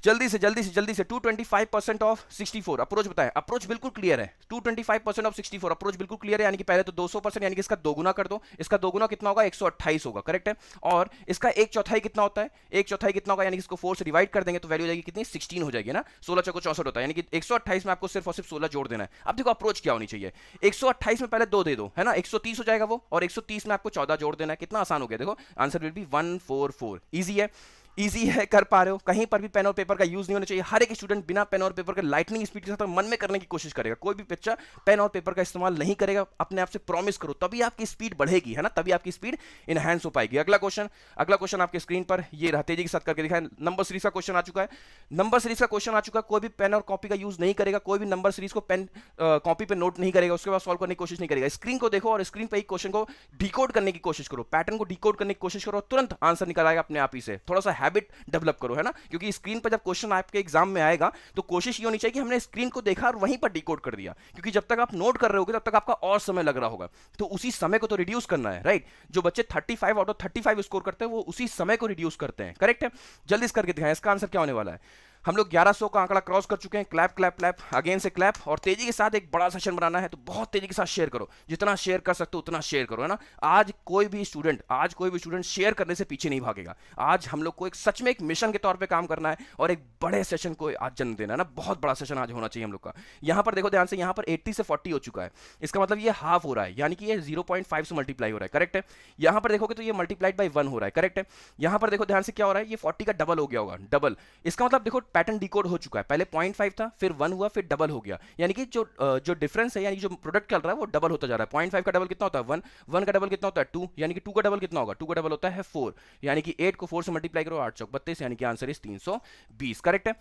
जल्दी से 225% ऑफ 64 अप्रोच बताएं। अप्रोच बिल्कुल क्लियर है, 225% ऑफ 64 अप्रोच बिल्कुल क्लियर है, यानी कि पहले तो 200%, यानी कि इसका दोगुना कर दो, इसका दोगुना कितना होगा, 128 होगा, करेक्ट है। और इसका 1/4 कितना होता है, 1/4 कितना होगा, यानी कि इसको 4 से डिवाइड कर देंगे तो वैल्यू हो जाएगी कितनी, 16 हो जाएगी ना, 16 चौको 64 होता है, यानी कि 128 में आपको सिर्फ और सिर्फ 16 जोड़ देना है। अब देखो अप्रोच क्या होनी चाहिए, 128 में पहले 2 दे दो, है ना, 130 हो जाएगा वो, और 130 में आपको 14 जोड़ देना है, कितना आसान हो गया, देखो आंसर विल बी 144। इजी है, इजी है, कर पा रहे हो। कहीं पर भी पेन और पेपर का यूज नहीं होना चाहिए। हर एक स्टूडेंट बिना पेन और पेपर के लाइटनिंग स्पीड के साथ मन में करने की कोशिश करेगा। कोई भी बच्चा पेन और पेपर का इस्तेमाल नहीं करेगा, अपने आप से प्रॉमिस करो, तभी आपकी स्पीड बढ़ेगी, है ना, तभी आपकी स्पीड इनहैंस हो पाएगी। अगला क्वेश्चन आपके स्क्रीन पर ये रहा, तेजी के साथ करके दिखाएं। नंबर सीरीज का क्वेश्चन आ चुका है, नंबर सीरीज का क्वेश्चन आ चुका है। कोई भी पेन और कॉपी का यूज नहीं करेगा, कोई भी नंबर सीरीज को पेन कॉपी पे नोट नहीं करेगा, उसके बाद सॉल्व करने की कोशिश नहीं करेगा। स्क्रीन को देखो और स्क्रीन पर एक क्वेश्चन को डिकोड करने की कोशिश करो, पैटर्न को डिकोड करने की कोशिश करो, तुरंत आंसर निकल आएगा अपने आप ही से। थोड़ा सा हैबिट डेवलप करो, है ना, क्योंकि स्क्रीन पर जब क्वेश्चन आपके एग्जाम में आएगा तो कोशिश ये होनी चाहिए कि हमने स्क्रीन को देखा और वहीं पर डिकोड कर दिया, क्योंकि जब तक आप नोट कर रहे होगे तब तक आपका और समय लग रहा होगा, तो उसी समय को तो रिड्यूस करना है, राइट। जो बच्चे 35 आउट ऑफ 35 स्कोर करते हैं वो उसी समय को रिड्यूस करते हैं, करेक्ट है। जल्दी से करके दिखाएं इसका आंसर क्या होने वाला है। हम लोग 1100 का आंकड़ा क्रॉस कर चुके हैं। क्लैप क्लैप क्लैप अगेन से क्लैप, और तेजी के साथ एक बड़ा सेशन बनाना है तो बहुत तेजी के साथ शेयर करो, जितना शेयर कर सकते हो उतना शेयर करो, है ना। आज कोई भी स्टूडेंट शेयर करने से पीछे नहीं भागेगा। आज हम लोग को एक सच में एक मिशन के तौर पे काम करना है और एक बड़े सेशन को आज जन्म देना है ना। बहुत बड़ा सेशन आज होना चाहिए हम लोग का। यहां पर देखो ध्यान से, यहां पर 80 से 40 हो चुका है, इसका मतलब ये हाफ हो रहा है, यानी कि ये 0.5 से मल्टीप्लाई हो रहा है, करेक्ट है। यहां पर देखोगे तो ये मल्टीप्लाइड बाई 1 हो रहा है, करेक्ट है। यहां पर देखो ध्यान से क्या हो रहा है, ये 40 का डबल हो गया होगा, डबल। इसका मतलब देखो पैटर्न डिकोड हो चुका है, पहले 0.5 था, फिर 1 हुआ, फिर डबल हो गया, यानी कि जो डिफरेंस है, यानी जो प्रोडक्ट चल रहा है वो डबल होता जा रहा है। 0.5 का डबल कितना होता है 1, 1 का डबल कितना होता है 2, यानी कि 2 का डबल कितना होगा, 2 का डबल होता है 4, यानी कि 8 को 4 से मल्टीप्लाई करो 8 चौक 32, यानी कि आंसर इज 320, करेक्ट है,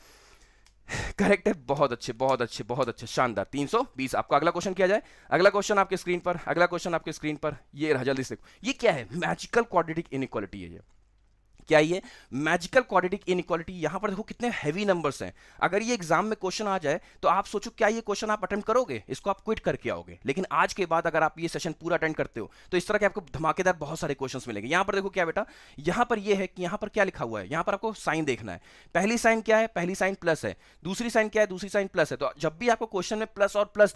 करेक्ट है। बहुत अच्छे बहुत अच्छे बहुत अच्छे, शानदार, 320। आपका अगला क्वेश्चन किया जाए। अगला क्वेश्चन आपके स्क्रीन पर ये रहा, जल्दी से। ये क्या है, मैजिकल क्वाड्रेटिक इनइक्वालिटी है। ये क्या, ये मैजिकल क्वाड्रेटिक इनइक्वालिटी। यहां पर देखो कितने हैवी नंबर्स हैं। अगर ये एग्जाम में क्वेश्चन आ जाए तो आप सोचो क्या ये क्वेश्चन आप अटेम्प्ट करोगे, इसको आप क्विट करके आओगे। लेकिन आज के बाद अगर आप ये सेशन पूरा अटेंड करते हो तो इस तरह के आपको धमाकेदार बहुत सारे क्वेश्चंस मिलेंगे। यहां पर देखो क्या बेटा, यहां पर ये है कि यहां पर क्या लिखा हुआ है, यहां पर आपको साइन देखना है। पहली साइन क्या है, पहली साइन प्लस है, दूसरी साइन क्या है, दूसरी साइन प्लस है। तो जब भी आपको क्वेश्चन में प्लस और प्लस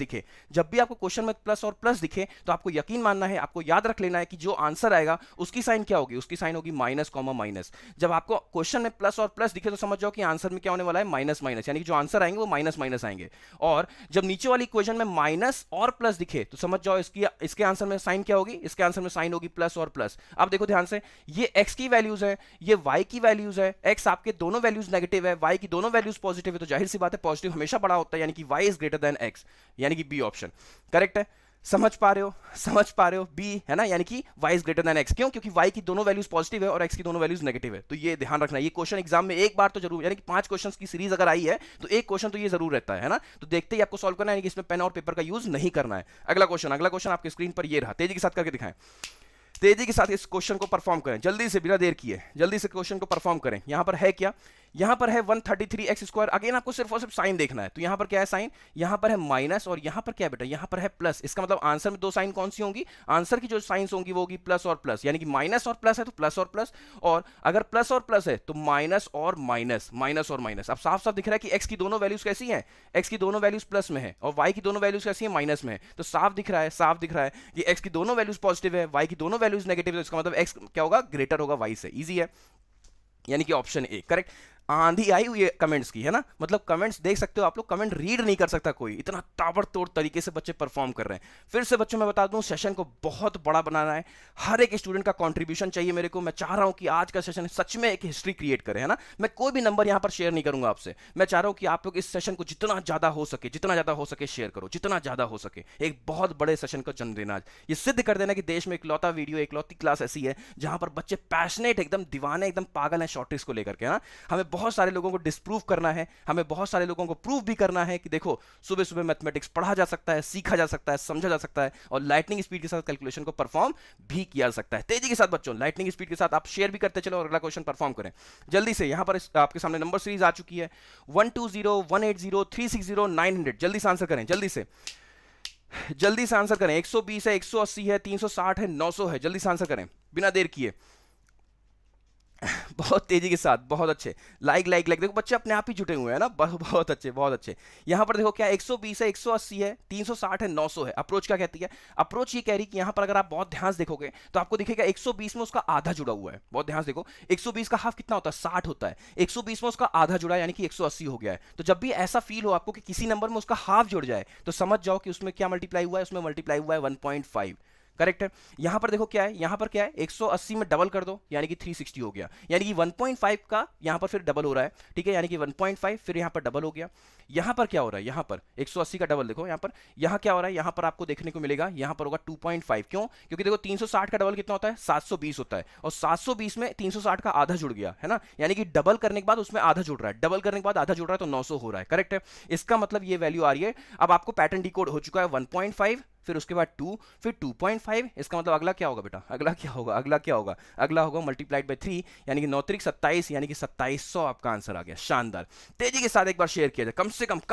दिखे, तो आपको यकीन मानना है, आपको याद रख लेना है कि जो आंसर आएगा उसकी साइन क्या होगी, उसकी साइन होगी माइनस कॉमा माइनस। जब आपको क्वेश्चन में प्लस और प्लस दिखे तो समझ जाओ कि आंसर में क्या होने वाला है, माइनस माइनस, यानी कि जो आंसर आएंगे वो माइनस माइनस आएंगे। और जब नीचे वाली इक्वेशन में माइनस और प्लस दिखे तो समझ जाओ इसके आंसर में साइन क्या होगी, इसके आंसर में साइन होगी प्लस और प्लस। अब देखो ध्यान से, ये x की वैल्यूज है, ये y की वैल्यूज है। x आपके दोनों वैल्यूज नेगेटिव है, y की दोनों वैल्यूज पॉजिटिव है, तो जाहिर सी बात है पॉजिटिव हमेशा बड़ा होता है, यानी कि y is greater than x, यानी कि बी ऑप्शन करेक्ट है। समझ पा रहे हो, बी है ना, यानी कि y is greater than x। क्यों? क्योंकि y की दोनों वैल्यूज पॉजिटिव है और x की दोनों वैल्यूज नेगेटिव है। तो ये ध्यान रखना, ये क्वेश्चन एग्जाम में एक बार तो जरूर, यानी कि 5 क्वेश्चंस की सीरीज अगर आई है तो एक क्वेश्चन तो ये जरूर रहता है ना। तो देखते ही आपको सॉल्व करना है, यानी कि इसमें पेन और पेपर का यूज नहीं करना है। अगला क्वेश्चन आपके स्क्रीन पर ये रहा, तेजी के साथ करके दिखाएं, तेजी के साथ इस क्वेश्चन को परफॉर्म करें, जल्दी से बिना देर किए, जल्दी से क्वेश्चन को परफॉर्म करें। यहां पर है क्या, यहां पर है 133x²। अगेन आपको सिर्फ और सिर्फ साइन देखना है। तो यहां पर क्या है साइन, यहां पर है माइनस और यहां पर क्या है बेटा, यहां पर है प्लस। इसका मतलब आंसर में दो साइन कौन सी होंगी, आंसर की जो साइंस होंगी वो होगी प्लस और प्लस, यानी कि माइनस और प्लस है तो प्लस और प्लस, और अगर प्लस और प्लस है तो माइनस और माइनस, माइनस और माइनस। अब साफ साफ दिख रहा है कि एक्स की दोनों वैल्यूज कैसी हैं, एक्स की दोनों वैल्यूज प्लस में है और वाई की दोनों वैल्यूज कैसी है, माइनस में है। तो साफ दिख रहा है, साफ दिख रहा है कि एक्स की दोनों वैल्यूज पॉजिटिव है, वाई की दोनों वैल्यूज नेगेटिव है। इसका मतलब एक्स क्या होगा, ग्रेटर होगा वाई से। इजी है, यानी कि ऑप्शन ए करेक्ट। आंधी आई हुई है कमेंट्स की, है ना, मतलब कमेंट्स देख सकते हो आप लोग, कमेंट रीड नहीं कर सकता कोई, इतना ताबड़तोड़ तरीके से बच्चे परफॉर्म कर रहे हैं। फिर से बच्चों मैं बता दूं, सेशन को बहुत बड़ा बनाना है, हर एक स्टूडेंट का कंट्रीब्यूशन चाहिए मेरे को। मैं चाह रहा हूं कि आज का सेशन सच में एक हिस्ट्री क्रिएट करे, है ना। मैं कोई भी नंबर यहां पर शेयर नहीं करूंगा आपसे, मैं चाह रहा हूं कि आप लोग इस सेशन को जितना ज्यादा हो सके, जितना ज्यादा हो सके शेयर करो, जितना ज्यादा हो सके। एक बहुत बड़े सेशन को जन्म देना, आज ये सिद्ध कर देना कि देश में इकलौता वीडियो, इकलौती क्लास ऐसी है जहां पर बच्चे पैशनेट, एकदम दीवाने, एकदम पागल हैं शॉर्ट ट्रिक्स को लेकर के, है ना। हमें बहुत सारे लोगों को डिस्प्रूव करना है, हमें बहुत सारे लोगों को प्रूव भी करना है कि देखो सुबह सुबह मैथमेटिक्स पढ़ा जा सकता है, सीखा जा सकता है, समझा जा सकता है और लाइटनिंग स्पीड के साथ कैलकुलेशन को परफॉर्म भी किया जा सकता है। तेजी के साथ बच्चों, लाइटनिंग स्पीड के साथ आप शेयर भी करते चलो और अगला क्वेश्चन परफॉर्म करें जल्दी से। यहां पर आपके सामने नंबर सीरीज आ चुकी है 120 180 360 900। जल्दी से आंसर करें, जल्दी से, जल्दी से आंसर करें। 120 है, 180 है, 360 है, 900 है। जल्दी से आंसर करें बिना देर किए, बहुत तेजी के साथ, बहुत अच्छे। लाइक लाइक लाइक, देखो बच्चे अपने आप ही जुटे हुए हैं ना, बहुत अच्छे, बहुत अच्छे। यहां पर देखो क्या 120 है, 180 है, 360 है, 900 है। अप्रोच क्या कहती है, अप्रोच ये कह रही कि यहां पर अगर आप बहुत ध्यान से देखोगे तो आपको दिखेगा 120 में उसका आधा जुड़ा हुआ है। बहुत ध्यान से देखो, 120 का हाफ कितना होता है, 60 होता है, 120 में उसका आधा जुड़ा है यानी कि 180 हो गया है। तो जब भी ऐसा फील हो आपको कि किसी नंबर में उसका हाफ जुड़ जाए तो समझ जाओ कि उसमें क्या मल्टीप्लाई हुआ है, उसमें मल्टीप्लाई हुआ है 1.5। करेक्ट है। यहां पर देखो क्या है, यहां पर क्या है, 180 में डबल कर दो यानी कि 360 हो गया, यानी कि 1.5 का यहां पर फिर डबल हो रहा है, ठीक है, यानी कि 1.5 फिर यहां पर डबल हो गया। यहां पर क्या हो रहा है, यहां पर 180 का डबल देखो, यहां क्या हो रहा है, यहां पर आपको देखने को मिलेगा यहां पर होगा 2.5। क्यों, क्योंकि देखो 360 का डबल कितना होता है, 720 होता है, और 720 में 360 का आधा जुड़ गया है ना, यानी कि डबल करने के बाद उसमें आधा जुड़ रहा है, डबल करने के बाद आधा जुड़ रहा है तो 900 हो रहा है। करेक्ट है, इसका मतलब ये वैल्यू आ रही है। अब आपको पैटर्न डिकोड हो चुका है 1.5, फिर उसके बाद 2, फिर 2.5। इसका मतलब अगला क्या होगा बेटा, अगला क्या होगा, अगला क्या होगा, अगला होगा मल्टीप्लाइड बाय 3, यानी कि 9 त्रिक 27, यानी कि 2700 आपका आंसर आ गया। शानदार, तेजी के साथ एक बार शेयर किया जाए। कम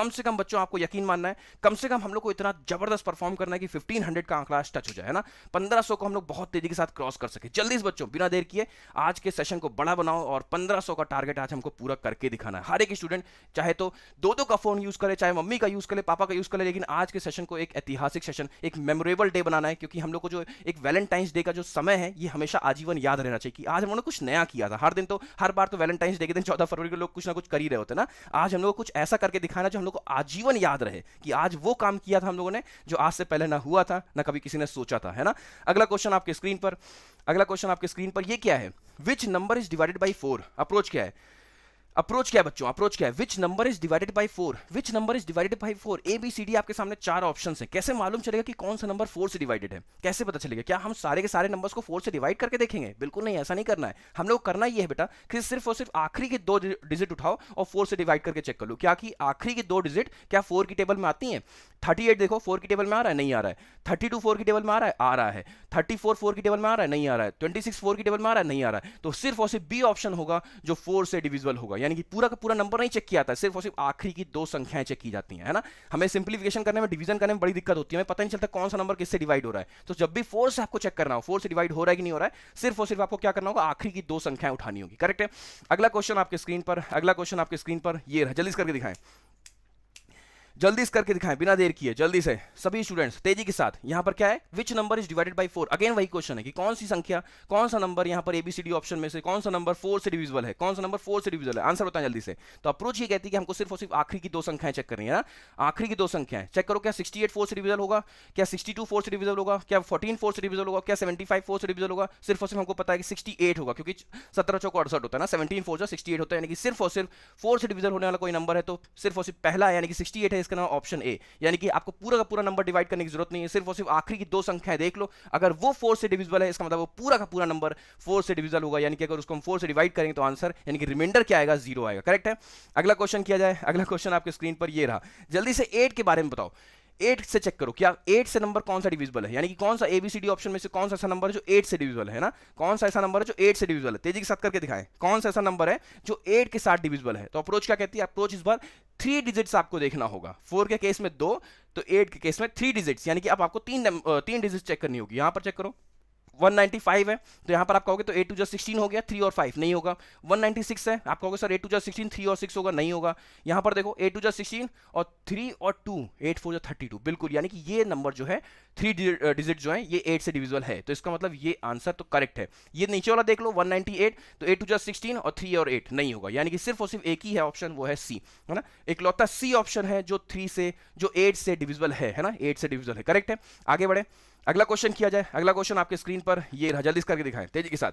से कम बच्चों आपको यकीन मानना है, कम से कम हम लोग को इतना जबरदस्त परफॉर्म करना है कि 1500 का आंकड़ा टच हो जाए, है ना, 1500 को हम लोग बहुत तेजी के साथ क्रॉस कर सके। जल्दी से बच्चों बिना देर किए आज के सेशन को बड़ा बनाओ और 1500 का टारगेट आज हमको पूरा करके दिखाना है। हर एक स्टूडेंट चाहे तो दो का फोन यूज करे, चाहे मम्मी का यूज करे, पापा का यूज करे, लेकिन आज के सेशन को एक ऐतिहासिक सेशन, एक मेमोरेबल डे बनाना है, क्योंकि हम लोग को जो एक वैलेंटाइंस डे का जो समय है ये हमेशा आजीवन याद रहना चाहिए कि आज हम लोगों ने कुछ नया किया था। हर दिन तो, हर बार तो वैलेंटाइंस डे के दिन 14 फरवरी को लोग कुछ ना कुछ कर ही रहे होते ना। आज हम लोग को कुछ ऐसा करके दिखाना जो हम लोग को आजीवन याद रहे कि आज वो काम किया था हम लोगों ने जो आज से पहले ना हुआ था, ना कभी किसी ने सोचा था, है ना। अगला क्वेश्चन आपके स्क्रीन पर, अगला क्वेश्चन आपके स्क्रीन पर ये क्या है, which number is divided by 4। Approach क्या है, अप्रोच क्या है बच्चों, अप्रोच क्या है, which number is divided by 4, which number is divided by 4। A B C D आपके सामने 4 ऑप्शंस हैं। कैसे मालूम चलेगा कि कौन सा नंबर 4 से डिवाइडेड है, कैसे पता चलेगा, क्या हम सारे के सारे नंबर्स को 4 से डिवाइड करके देखेंगे, बिल्कुल नहीं, ऐसा नहीं करना है। हम लोग करना ये है बेटा कि सिर्फ और सिर्फ आखिरी के 2 डिजिट उठाओ और 4 से डिवाइड करके चेक कर लो क्या कि आखिरी के 2 डिजिट क्या 4 की टेबल में आती हैं। 38 देखो 4 की टेबल में आ रहा है, नहीं आ रहा है। 32 4 की टेबल में आ रहा है, 34 4 की टेबल में आ रहा है, नहीं आ रहा है। 26 4 की टेबल में आ रहा है, नहीं आ रहा है। तो सिर्फ और सिर्फ बी ऑप्शन होगा जो 4 से डिविजिबल होगा, यानी कि पूरा का पूरा नंबर नहीं चेक किया जाता है, सिर्फ और सिर्फ आखिरी की 2 संख्याएं चेक की जाती हैं, है ना। हमें सिंप्लीफिकेशन करने में, डिवीजन करने में बड़ी दिक्कत होती है, हमें पता नहीं चलता कौन सा नंबर किससे डिवाइड हो रहा है। तो जब भी 4 से आपको चेक करना हो 4 से डिवाइड हो रहा है कि नहीं हो रहा है, सिर्फ और सिर्फ आपको क्या करना होगा, आखिरी की 2 संख्याएं उठानी होगी। करेक्ट है। अगला क्वेश्चन आपके स्क्रीन पर, अगला क्वेश्चन आपके स्क्रीन पर ये रहा, जल्दी करके दिखाएं, जल्दी से करके दिखाएं बिना देर किए, जल्दी से सभी स्टूडेंट्स तेजी के साथ। यहां पर क्या है, which number is divided by 4। Again वही क्वेश्चन है कि कौन सी संख्या, कौन सा नंबर यहां पर एबीसीडी ऑप्शन में से कौन सा नंबर 4 से डिविजिबल है, कौन सा नंबर 4 से डिविजिबल है, आंसर बताएं जल्दी से। तो अप्रोच ये कहती है कि हमको सिर्फ और सिर्फ आखिरी की 2 संख्याएं चेक करनी है ना, आखिरी की 2 संख्याएं चेक करो। क्या 68 4 से डिविजिबल होगा, क्या 62 4 से डिविजिबल होगा, क्या 14 4 से डिविजिबल होगा, क्या 75 4 से डिविजिबल होगा। सिर्फ और सिर्फ हमको पता है कि 68 होगा, क्योंकि 17 चौको 68 होता है ना, 17 4 से 68 होता है, यानी कि सिर्फ और सिर्फ 4 से डिविजिबल होने वाला कोई नंबर है तो सिर्फ और सिर्फ पहला है, यानी कि 68 है, इसका नाम ऑप्शन ए। यानी कि आपको पूरा का पूरा नंबर डिवाइड करने की जरूरत नहीं है, सिर्फ और सिर्फ आखिरी की 2 संख्याएं देख लो, अगर वो 4 से डिविजिबल है इसका मतलब वो पूरा का पूरा नंबर 4 से डिविजिबल होगा, यानी कि अगर उसको हम 4 से डिवाइड करेंगे तो आंसर यानी कि रिमाइंडर क्या आएगा, 0 आएगा। करेक्ट है। अगला क्वेश्चन किया जाए, अगला क्वेश्चन आपके स्क्रीन पर ये रहा, जल्दी से 8 के बारे में बताओ। 8 से चेक करो, क्या 8 से नंबर कौन सा डिविजिबल है, यानी कि कौन सा एबीसीडी ऑप्शन में से कौन सा ऐसा नंबर है जो 8 से डिविजिबल है ना, कौन सा ऐसा नंबर है जो 8 से डिविजिबल है, तेजी के साथ करके दिखाएं, कौन सा ऐसा नंबर है जो 8 के साथ डिविजिबल है। तो अप्रोच क्या कहती है, अप्रोच इस बार 3 डिजिट्स आपको देखना होगा, 4 के केस में 2, तो 8 के केस में 3 डिजिट्स, यानी कि अब आपको 3 डिजिट्स चेक करनी होगी। यहां पर चेक करो 195 है, तो यहां पर आप कहोगे तो 8 2 16 हो गया, 3 और 5 नहीं होगा। 196 है, आप कहोगे सर 8 2 16, 3 और 6 होगा, नहीं होगा। यहां पर देखो 8 2 16 और 3 और 2, 8 4 32, बिल्कुल, यानी कि ये नंबर जो है 3 डिजिट जो है ये 8 से डिविजिबल है, तो इसका मतलब ये आंसर तो करेक्ट है। ये नीचे वाला देख लो 198, तो 8 2 16 और 3 और 8 नहीं होगा, यानी कि सिर्फ और सिर्फ एक ही है ऑप्शन, वो है सी, है ना, इकलौता सी ऑप्शन है जो 8 से डिविजिबल है ना, 8 से डिविजिबल है, करेक्ट है। आगे बढ़े, अगला क्वेश्चन किया जाए। अगला क्वेश्चन आपके स्क्रीन पर ये रहा, जल्दी करके दिखाएं तेजी के साथ,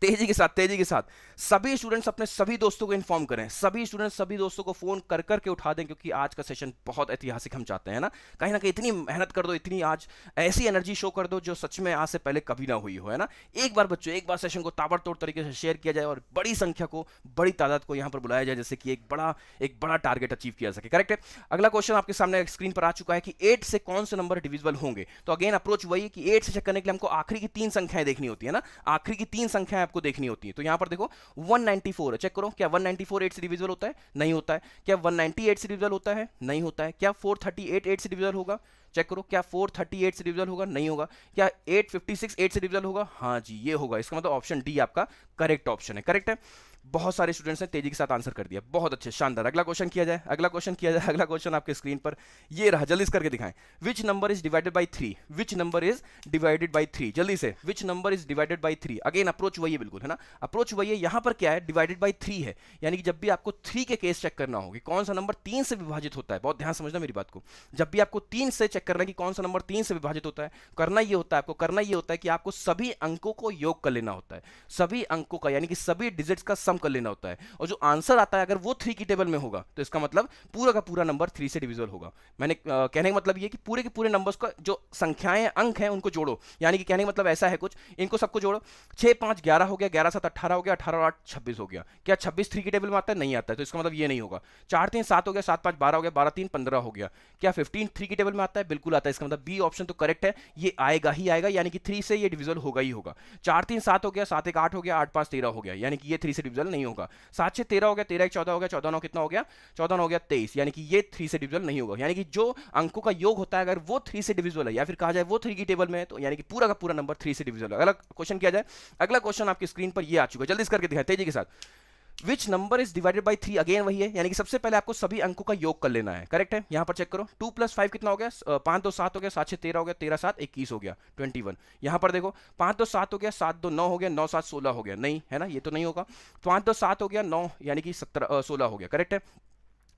तेजी के साथ। सभी स्टूडेंट्स अपने सभी दोस्तों को इन्फॉर्म करें, सभी स्टूडेंट्स सभी दोस्तों को फोन कर करके उठा दें, क्योंकि आज का सेशन बहुत ऐतिहासिक हम चाहते हैं ना, कहीं ना कहीं इतनी मेहनत कर दो, इतनी आज ऐसी एनर्जी शो कर दो जो सच में आज से पहले कभी ना हुई हो, है ना। एक बार बच्चों, एक बार सेशन को ताबड़तोड़ तरीके से शेयर किया जाए और बड़ी संख्या को, बड़ी तादाद को यहां पर बुलाया जाए, जैसे कि एक बड़ा टारगेट अचीव किया जा सके, करेक्ट है। अगला क्वेश्चन आपके सामने स्क्रीन पर आ चुका है कि 8 से कौन से नंबर डिविजिबल होंगे। तो अगेन अप्रोच वही कि 8 से चेक करने के लिए हमको आखिरी की 3 संख्याएं देखनी होती है ना, आखिरी की 3 संख्याएं आपको देखनी होती है। तो यहां पर देखो 194 है, चेक करो क्या 194 8 से डिविजिबल होता है, नहीं होता है। क्या 198 से डिविजिबल होता है, नहीं होता है। क्या 438 8 से डिविजिबल होगा, चेक करो, क्या 438 से डिविजिबल होगा, नहीं होगा। क्या 856 8 से डिविजिबल होगा, हाँ जी ये होगा। इसका मतलब ऑप्शन डी आपका करेक्ट ऑप्शन है, करेक्ट है। बहुत सारे स्टूडेंट्स ने तेजी के साथ आंसर कर दिया, बहुत अच्छे, शानदार। अगला क्वेश्चन किया जाए, अगला क्वेश्चन आपके स्क्रीन पर ये रहा, जल्दी से करके दिखाएं। विच number is divided by 3, which number is divided by 3, जल्दी से, विच number is divided by 3। Again approach वही है, बिल्कुल, है ना, अप्रोच वही है। यहां पर क्या है, डिवाइडेड बाई 3 है, यानी कि जब भी आपको 3 के केस चेक करना होगी, कौन सा नंबर 3 से विभाजित होता है, बहुत ध्यान समझना मेरी बात को, जब भी आपको 3 से चेक करना है कि कौन सा नंबर 3 से विभाजित होता है, करना ये होता है, आपको करना ये होता है कि आपको सभी अंकों को योग कर लेना होता है, सभी अंकों का, यानी कि सभी डिजिट्स का सम कर लेना होता है, और जो आंसर आता है अगर वो 3 की टेबल में होगा तो इसका मतलब पूरा का पूरा नंबर 3 से डिविजिबल होगा। मैंने कहने का मतलब ये कि पूरे के पूरे नंबर्स का जो संख्याएं अंक हैं उनको जोड़ो, यानी कि कहने का मतलब ऐसा है कुछ, इनको सबको जोड़ो, 6 5 11 हो गया, 11 7 18 हो गया, 18 और 8 26 हो गया। क्या 26 3 की टेबल में आता है, नहीं आता है, तो इसका मतलब ये नहीं होगा। 4 3 7 हो गया, 7 5 12 हो गया, 12 3 15 हो गया। क्या 15 3 की टेबल में आता है, बिल्कुल आता है, इसका मतलब बी ऑप्शन तो करेक्ट है, ये आएगा ही आएगा, यानी कि 3 से ये डिविजिबल होगा ही होगा। 4 3 7 हो गया, 7 1 8 हो गया, 8 5 13 हो गया, यानी कि ये 3 से डिविजिबल नहीं होगा। 7 6 13 हो गया, 13 1 14 हो गया, 14 9 कितना हो गया, 14 9 हो गया 23, यानी कि ये 3 से डिविजिबल नहीं होगा। यानी कि जो अंकों का योग होता है अगर वो 3 से डिविजिबल है, या फिर कहा जाए वो 3 की टेबल में है, तो यानी कि पूरा का पूरा नंबर 3 से डिविजिबल है। अगला क्वेश्चन किया जाए, अगला क्वेश्चन आपकी स्क्रीन पर ये आ चुका है, जल्दी करके दिखाएं तेजी के साथ। विच number is divided by 3, again वही है, यानी कि सबसे पहले आपको सभी अंकों का योग कर लेना है, करेक्ट है। यहां पर चेक करो 2 + 5 कितना हो गया, 5 2 7 हो गया, 7 6 13 हो गया, 13 7 21 हो गया, 21। यहां पर देखो 5 2 7 हो गया, 7 2 9 हो गया, 9 7 16 हो गया, नहीं है ना, ये तो नहीं होगा। 5 2 7 हो गया, 9 यानी कि 17 16 हो गया, करेक्ट है,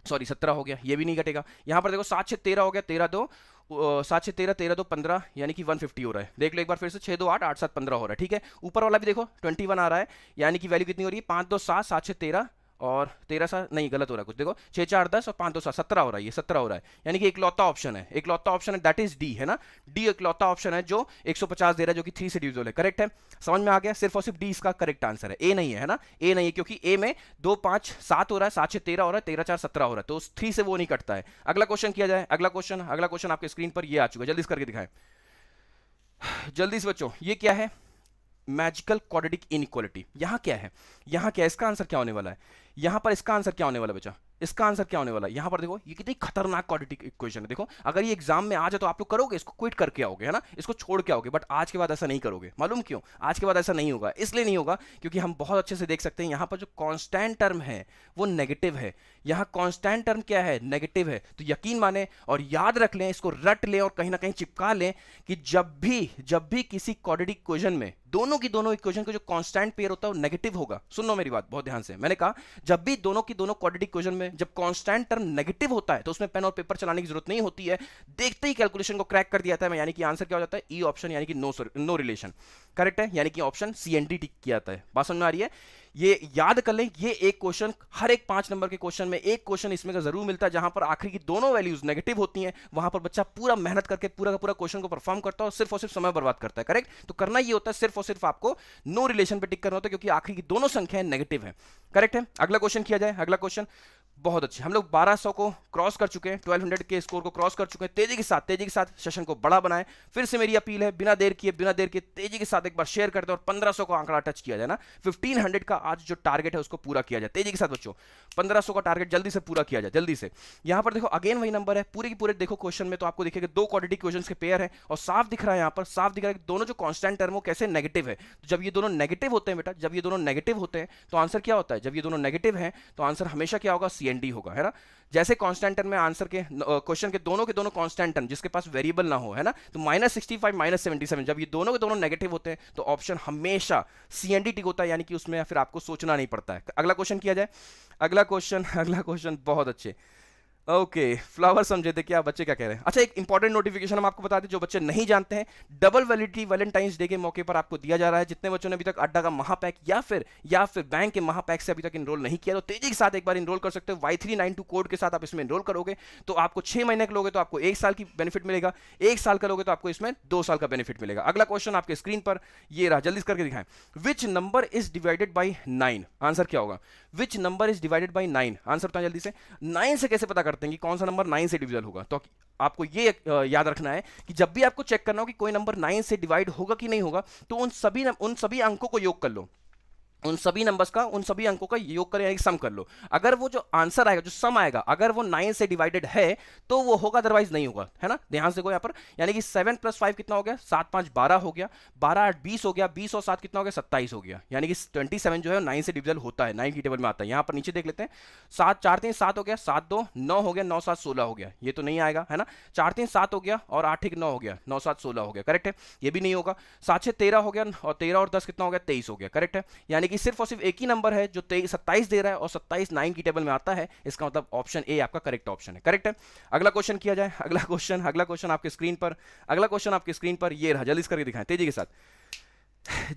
सॉरी 17 हो गया, ये भी नहीं घटेगा। यहां पर देखो 7 6 13 हो गया, 13 2 7 6 13 13 2 15, यानी कि 150 हो रहा है। देख लो एक बार फिर से, 6 2 8 8 7 15 हो रहा है, ठीक है। ऊपर वाला भी देखो 21 आ रहा है, यानी कि वैल्यू कितनी हो रही है, 5 2 7 7 6 13 और 13 सा नहीं, गलत हो रहा है कुछ, देखो 6 4 10 और 5 2 7 17 हो रहा है, ये 17 हो रहा है, यानी कि इकलौता ऑप्शन है, इकलौता ऑप्शन है, दैट इज डी, है ना, डी इकलौता ऑप्शन है जो 150 दे रहा है, जो कि 3 से डिविजिबल है, करेक्ट है। समझ में आ गया, सिर्फ और सिर्फ डी इसका करेक्ट आंसर है, ए नहीं है ना, ए नहीं है, क्योंकि ए में 2 5 7 हो रहा है, 7 6 13 हो रहा है, 13 4 17 हो रहा है, तो 3 से वो नहीं कटता है। अगला क्वेश्चन किया जाए, अगला क्वेश्चन आपके स्क्रीन पर ये आ चुका है, जल्दी करके दिखाएं जल्दी से बच्चों। ये क्या है, मैजिकल क्वाड्रेटिक इनइक्वालिटी। यहां क्या है, यहां क्या है, इसका आंसर क्या होने वाला है, यहां पर इसका आंसर क्या होने वाला है बच्चा, इसका आंसर क्या होने वाला है। यहां पर देखो ये कितनी खतरनाक क्वाड्रेटिक इक्वेशन है, देखो अगर ये एग्जाम में आ जाए तो आप लोग करोगे, इसको क्विट करके आओगे, है ना, इसको छोड़ के आओगे, बट आज के बाद ऐसा नहीं करोगे। मालूम क्यों आज के बाद ऐसा नहीं होगा, इसलिए नहीं होगा क्योंकि हम बहुत अच्छे से देख सकते हैं यहां पर जो कांस्टेंट टर्म है वो नेगेटिव है, यहां कांस्टेंट टर्म क्या है, नेगेटिव है। तो यकीन माने और याद रख लें, इसको रट लें और कहीं ना कहीं चिपका लें कि जब भी किसी क्वाड्रेटिक इक्वेशन में दोनों की दोनों इक्वेशन का जो कांस्टेंट पेयर होता है वो नेगेटिव होगा। सुनो मेरी बात बहुत ध्यान से, मैंने कहा जब भी दोनों की दोनों क्वाड्रेटिक इक्वेशन में जब कांस्टेंट टर्म नेगेटिव होता है तो उसमें पेन और पेपर चलाने की जरूरत नहीं होती है, देखते ही कैलकुलेशन को क्रैक कर दिया जाता है, यानी कि आंसर क्या हो जाता है, ई ऑप्शन, यानी कि नो रिलेशन, करेक्ट है, यानी कि ऑप्शन सी एंड डी टिक किया जाता है। बात समझ में आ रही है, ये याद कर लें, ये एक क्वेश्चन हर एक 5 नंबर के क्वेश्चन में एक क्वेश्चन इसमें का जरूर मिलता है जहां पर आखिरी की दोनों वैल्यूज नेगेटिव होती हैं, वहां पर बच्चा पूरा मेहनत करके पूरा का पूरा क्वेश्चन को परफॉर्म करता है और सिर्फ समय बर्बाद करता है, करेक्ट। तो करना ये होता है सिर्फ और सिर्फ आपको नो रिलेशन पे टिक करना होता है, क्योंकि आखिरी की दोनों संख्याएं नेगेटिव है, करेक्ट है। अगला क्वेश्चन किया जाए, अगला क्वेश्चन बहुत अच्छे, हम लोग 1200 को क्रॉस कर चुके हैं, 1200 के स्कोर को क्रॉस कर चुके हैं। तेजी के साथ सेशन को बड़ा बनाएं। फिर से मेरी अपील है, बिना देर किए तेजी के साथ एक बार शेयर कर दें और 1500 का आंकड़ा टच किया जाए ना। 1500 का आज जो टारगेट है उसको पूरा किया जाए तेजी के साथ बच्चों। 1500 का टारगेट जल्दी से पूरा किया जाए, जल्दी से। यहां पर देखो अगेन वही नंबर है, पूरे की पूरे देखो क्वेश्चन में तो आपको दिखेगा दो क्वाड्रेटिक क्वेश्चंस के पेयर है और साफ दिख रहा है, यहां पर साफ दिख रहा है कि दोनों जो कांस्टेंट टर्म हो कैसे नेगेटिव है। तो जब ये दोनों नेगेटिव होते हैं बेटा, जब ये दोनों नेगेटिव होते हैं तो आंसर क्या होता है? जब ये दोनों नेगेटिव हैं तो आंसर हमेशा क्या होगा? सीएनडी होगा, है ना। जैसे कांस्टेंट टर्म में आंसर के क्वेश्चन के दोनों कांस्टेंट टर्म जिसके पास वेरिएबल ना हो, है ना, तो -65 -77 जब ये दोनों के दोनों नेगेटिव होते हैं तो ऑप्शन हमेशा सीएनडी टिक होता है, यानी कि उसमें फिर आपको सोचना नहीं पड़ता है। अगला क्वेश्चन किया जाए। अगला क्वेश्चन बहुत अच्छे। ओके, फ्लावर समझे थे क्या बच्चे क्या कह रहे हैं? अच्छा, एक इंपॉर्टेंट नोटिफिकेशन हम आपको बता दें, जो बच्चे नहीं जानते हैं, डबल वैलिडिटी वैलेंटाइंस डे के मौके पर आपको दिया जा रहा है। जितने बच्चों ने अभी तक अड्डा का महापैक या फिर बैंक के महापैक से अभी तक इनरोल नहीं किया तो तेजी के साथ एक बार इनरोल कर सकते हो। Y392 कोड के साथ आप इसमें इनरोल करोगे तो आपको 6 महीने का लोगे तो आपको 1 साल की बेनिफिट मिलेगा, 1 साल का लोगे तो आपको इसमें 2 साल का बेनिफिट मिलेगा। अगला क्वेश्चन आपके स्क्रीन पर ये रहा, जल्दी करके दिखाएं। विच number is divided by 9? Answer क्या होगा? विच number is divided by 9? Answer बताएं जल्दी से। 9 से कैसे पता करते हैं कि कौन सा नंबर 9 से डिविजल होगा? तो आपको ये याद रखना है कि जब भी आपको चेक करना हो कि कोई नंबर 9 से डिवाइड होगा कि नहीं होगा, तो उन सभी अंकों को योग कर लो, उन सभी नंबर्स का, उन सभी अंकों का योग कर यानी सम कर लो। अगर वो जो आंसर आएगा, जो सम आएगा, अगर वो 9 से डिवाइडेड है तो वो होगा, अदरवाइज नहीं होगा, है ना। ध्यान से देखो यहाँ पर, यानी कि 7 + 5 कितना हो गया? 7 × 5 = 12 हो गया, 12 × 8 = 20 हो गया, 20 और 7 कितना हो गया? 27 हो गया। यानी कि 27 जो है 9 से डिविजल होता है, 9 की टेबल में आता है। यहाँ पर नीचे देख लेते हैं, 7 4 3 7 हो गया, 7 2 9 हो गया, 9 7 16 हो गया, ये तो नहीं आएगा, है ना। 4 3 7 हो गया और 8 1 9 हो गया, 9 7 16 हो गया, करेक्ट है, ये भी नहीं होगा। 7 6 13 हो गया और 13 और 10 कितना हो गया? 23 हो गया, करेक्ट है। यानी कि सिर्फ और सिर्फ एक ही नंबर है जो 27 दे रहा है और 27 9 की टेबल में आता है, इसका मतलब ऑप्शन ए आपका करेक्ट ऑप्शन है, करेक्ट है। अगला क्वेश्चन किया जाए। अगला क्वेश्चन आपके स्क्रीन पर ये रहा, जल्दी करके दिखाएं तेजी के साथ,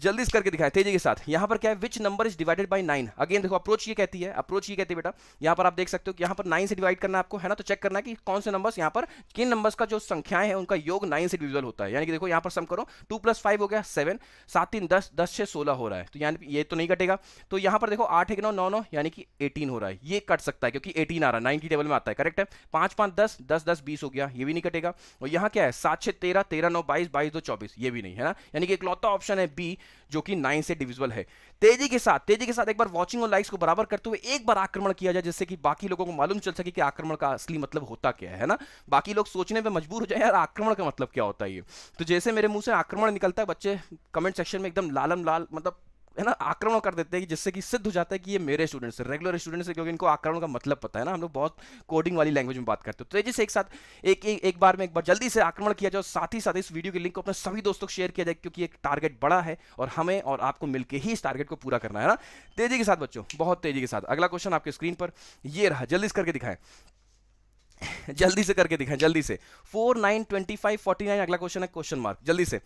जल्दी करके दिखाएं तेजी के साथ। यहां पर क्या है? Which number is divided bye 9? Again देखो अप्रोच ये कहती है बेटा, यहां पर आप देख सकते हो कि यहां पर 9 से डिवाइड करना है आपको, है ना। तो चेक करना है कि कौन से नंबर्स यहां पर, किन नंबर्स का जो संख्याएं हैं उनका योग 9 से डिविजिबल होता है। यानी कि देखो यहां पर सम करो, 2 + 5 हो गया 7, 7 3 10, 10 6 16 हो रहा है, तो यानी ये तो नहीं कटेगा। तो यहां पर देखो 8 1 9 9 9 यानी कि 18 हो रहा है, ये कट सकता है क्योंकि 18 आ रहा है, 9 की टेबल में आता है, करेक्ट है। 5 5 10 10 10 20 हो गया, ये भी नहीं कटेगा। और यहां क्या है? 7 6 13 13 9 22 22 2 24, ये भी नहीं, है ना। यानी कि इकलौता ऑप्शन है बी जो कि 9 से डिविजिबल है। तेजी के साथ एक बार वॉचिंग और लाइक्स को बराबर करते हुए एक बार आक्रमण किया जाए, जिससे कि बाकी लोगों को मालूम चल सके कि आक्रमण का असली मतलब होता क्या है ना। बाकी लोग सोचने पे मजबूर हो जाए यार आक्रमण का मतलब क्या होता है ये। तो जैसे मेरे मुंह से आक्रमण निकलता है, बच्चे कमेंट सेक्शन में एकदम लालम लाल मतलब, है ना, आक्रमण कर देते हैं कि जिससे कि सिद्ध हो जाता है कि ये मेरे स्टूडेंट्स हैं, रेगुलर स्टूडेंट्स हैं, क्योंकि इनको आक्रमण का मतलब पता है ना। हम लोग बहुत कोडिंग वाली लैंग्वेज में बात करते हैं। तो तेजी से एक साथ एक बार में एक बार जल्दी से आक्रमण किया जाए, साथ ही साथ इस वीडियो के लिंक को अपने सभी दोस्तों को शेयर किया जाए, क्योंकि एक टारगेट बड़ा है और हमें और आपको मिलकर ही इस टारगेट को पूरा करना है ना। तेजी के साथ बच्चों, बहुत तेजी के साथ। अगला क्वेश्चन आपके स्क्रीन पर ये रहा, जल्दी से करके दिखाएं, जल्दी से 4 9 25 49। अगला क्वेश्चन है क्वेश्चन मार्क, जल्दी से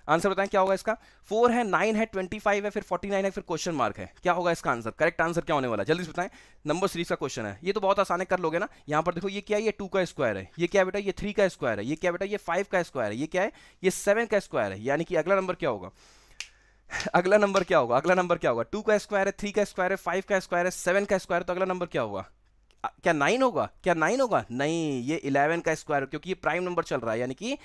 आंसर बताएं क्या होगा इसका। 4 है, 9 है, 25 है, फिर 49 है, फिर क्वेश्चन मार्क है, क्या होगा इसका आंसर? करेक्ट आंसर क्या होने वाला है जल्दी से बताएं। नंबर सीरीज का क्वेश्चन है, ये तो बहुत आसान है, कर लोगे ना। यहां पर देखो ये क्या है? ये 2 का स्क्वायर है, ये क्या है बेटा? ये 3 का स्क्वायर है, ये क्या बेटा? ये 5 का स्क्वायर है, ये क्या है? ये 7 का स्क्वायर है। यानी कि अगला नंबर क्या होगा? 2 का स्क्वायर है, 3 का स्क्वायर है, 5 का स्क्वायर है, 7 का स्क्वायर, तो अगला नंबर क्या होगा? क्या 9 होगा? नहीं, ये 11 का स्क्वायर, क्योंकि ये प्राइम नंबर चल रहा है, यानी कि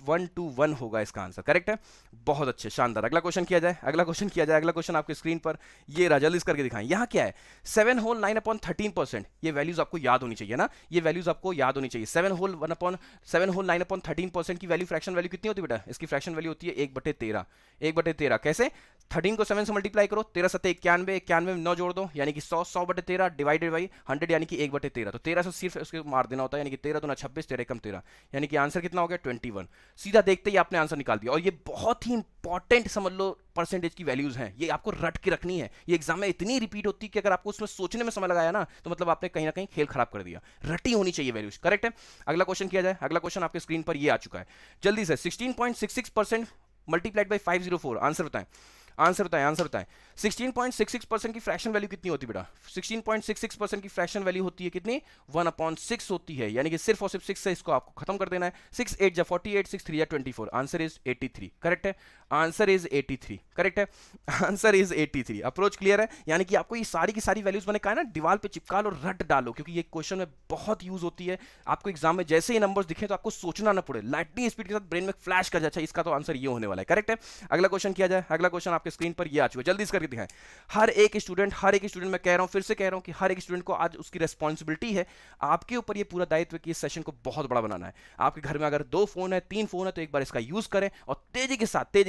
1 2 1 होगा इसका आंसर, करेक्ट है। बहुत अच्छे, शानदार। अगला क्वेश्चन किया जाए। अगला क्वेश्चन आपके स्क्रीन पर ये रहा, जल्दी करके दिखाएं। यहाँ क्या है? 7 होल 9 अपॉन 13%। ये वैल्यूज आपको याद होनी चाहिए ना, ये वैल्यूज आपको याद होनी चाहिए। 7 होल 9 अपॉन 13% की वैल्यू, फ्रैक्शन वैल्यू कितनी होती है बेटा? इसकी फ्रैक्शन वैल्यू होती है 1/13। 1/13 कैसे? 13 को 7 से मल्टीप्लाई करो, 13 7 91, 91 में 9 जोड़ दो, यानी कि 100, 100/13 डिवाइडेड बाई 100, यानी कि 1/13। तो 13 से सिर्फ उसके मार देना होता है, यानी कि 13 दूना 26, 13 कम 13, यानी कि आंसर कितना हो गया? 21। सीधा देखते ही आपने आंसर निकाल दिया। और ये बहुत ही इंपॉर्टेंट समझ लो परसेंटेज की वैल्यूज हैं, ये आपको रट के रखनी है। ये एग्जाम में इतनी रिपीट होती है कि अगर आपको उसमें सोचने में समय लगाया ना, तो मतलब आपने कहीं ना कहीं खेल खराब कर दिया। रटी होनी चाहिए वैल्यूज, करेक्ट है। अगला क्वेश्चन किया जाए। अगला क्वेश्चन आपके स्क्रीन पर ये आ चुका है, जल्दी से 16.66% मल्टीप्लाइड बाई 504। आंसर बताएं। आंसर बताएं, आंसर बताएं। 16.66% की फ्रैक्शन वैल्यू कितनी होती है बेटा? 16.66% की फ्रैक्शन वैल्यू होती है कितनी? 1/6 होती है, यानी कि सिर्फ और सिर्फ 6 से इसको आपको खत्म कर देना है। 6 8 जा 48, 6 3 जा 24, आंसर इज 83। करेक्ट है, आंसर इज 83। करेक्ट है, आंसर इज 83। अप्रोच क्लियर है? यानी कि आपको ये सारी की सारी वैल्यूज मैंने कहा ना, दीवार पे चिपका लो, रट डालो, क्योंकि ये क्वेश्चन में बहुत यूज होती है। आपको एग्जाम में जैसे ही नंबर्स दिखे तो आपको सोचना ना पड़े, लाइटनिंग स्पीड के साथ ब्रेन में फ्लैश कर जाए, अच्छा इसका तो आंसर ये होने वाला है। करेक्ट है, अगला क्वेश्चन किया जाए। अगला क्वेश्चन आपके स्क्रीन पर ये आ चुका है, जल्दी से करके दिखाएं। हर एक स्टूडेंट, मैं कह रहा हूं, फिर से कह रहा हूं कि हर एक स्टूडेंट को आज उसकी रिस्पॉन्सिबिलिटी है, आपके ऊपर ये पूरा दायित्व कि इस सेशन को बहुत बड़ा बनाना है। आपके घर में अगर 2 फोन है, 3 फोन है, तो एक बार इसका यूज करें और तेजी के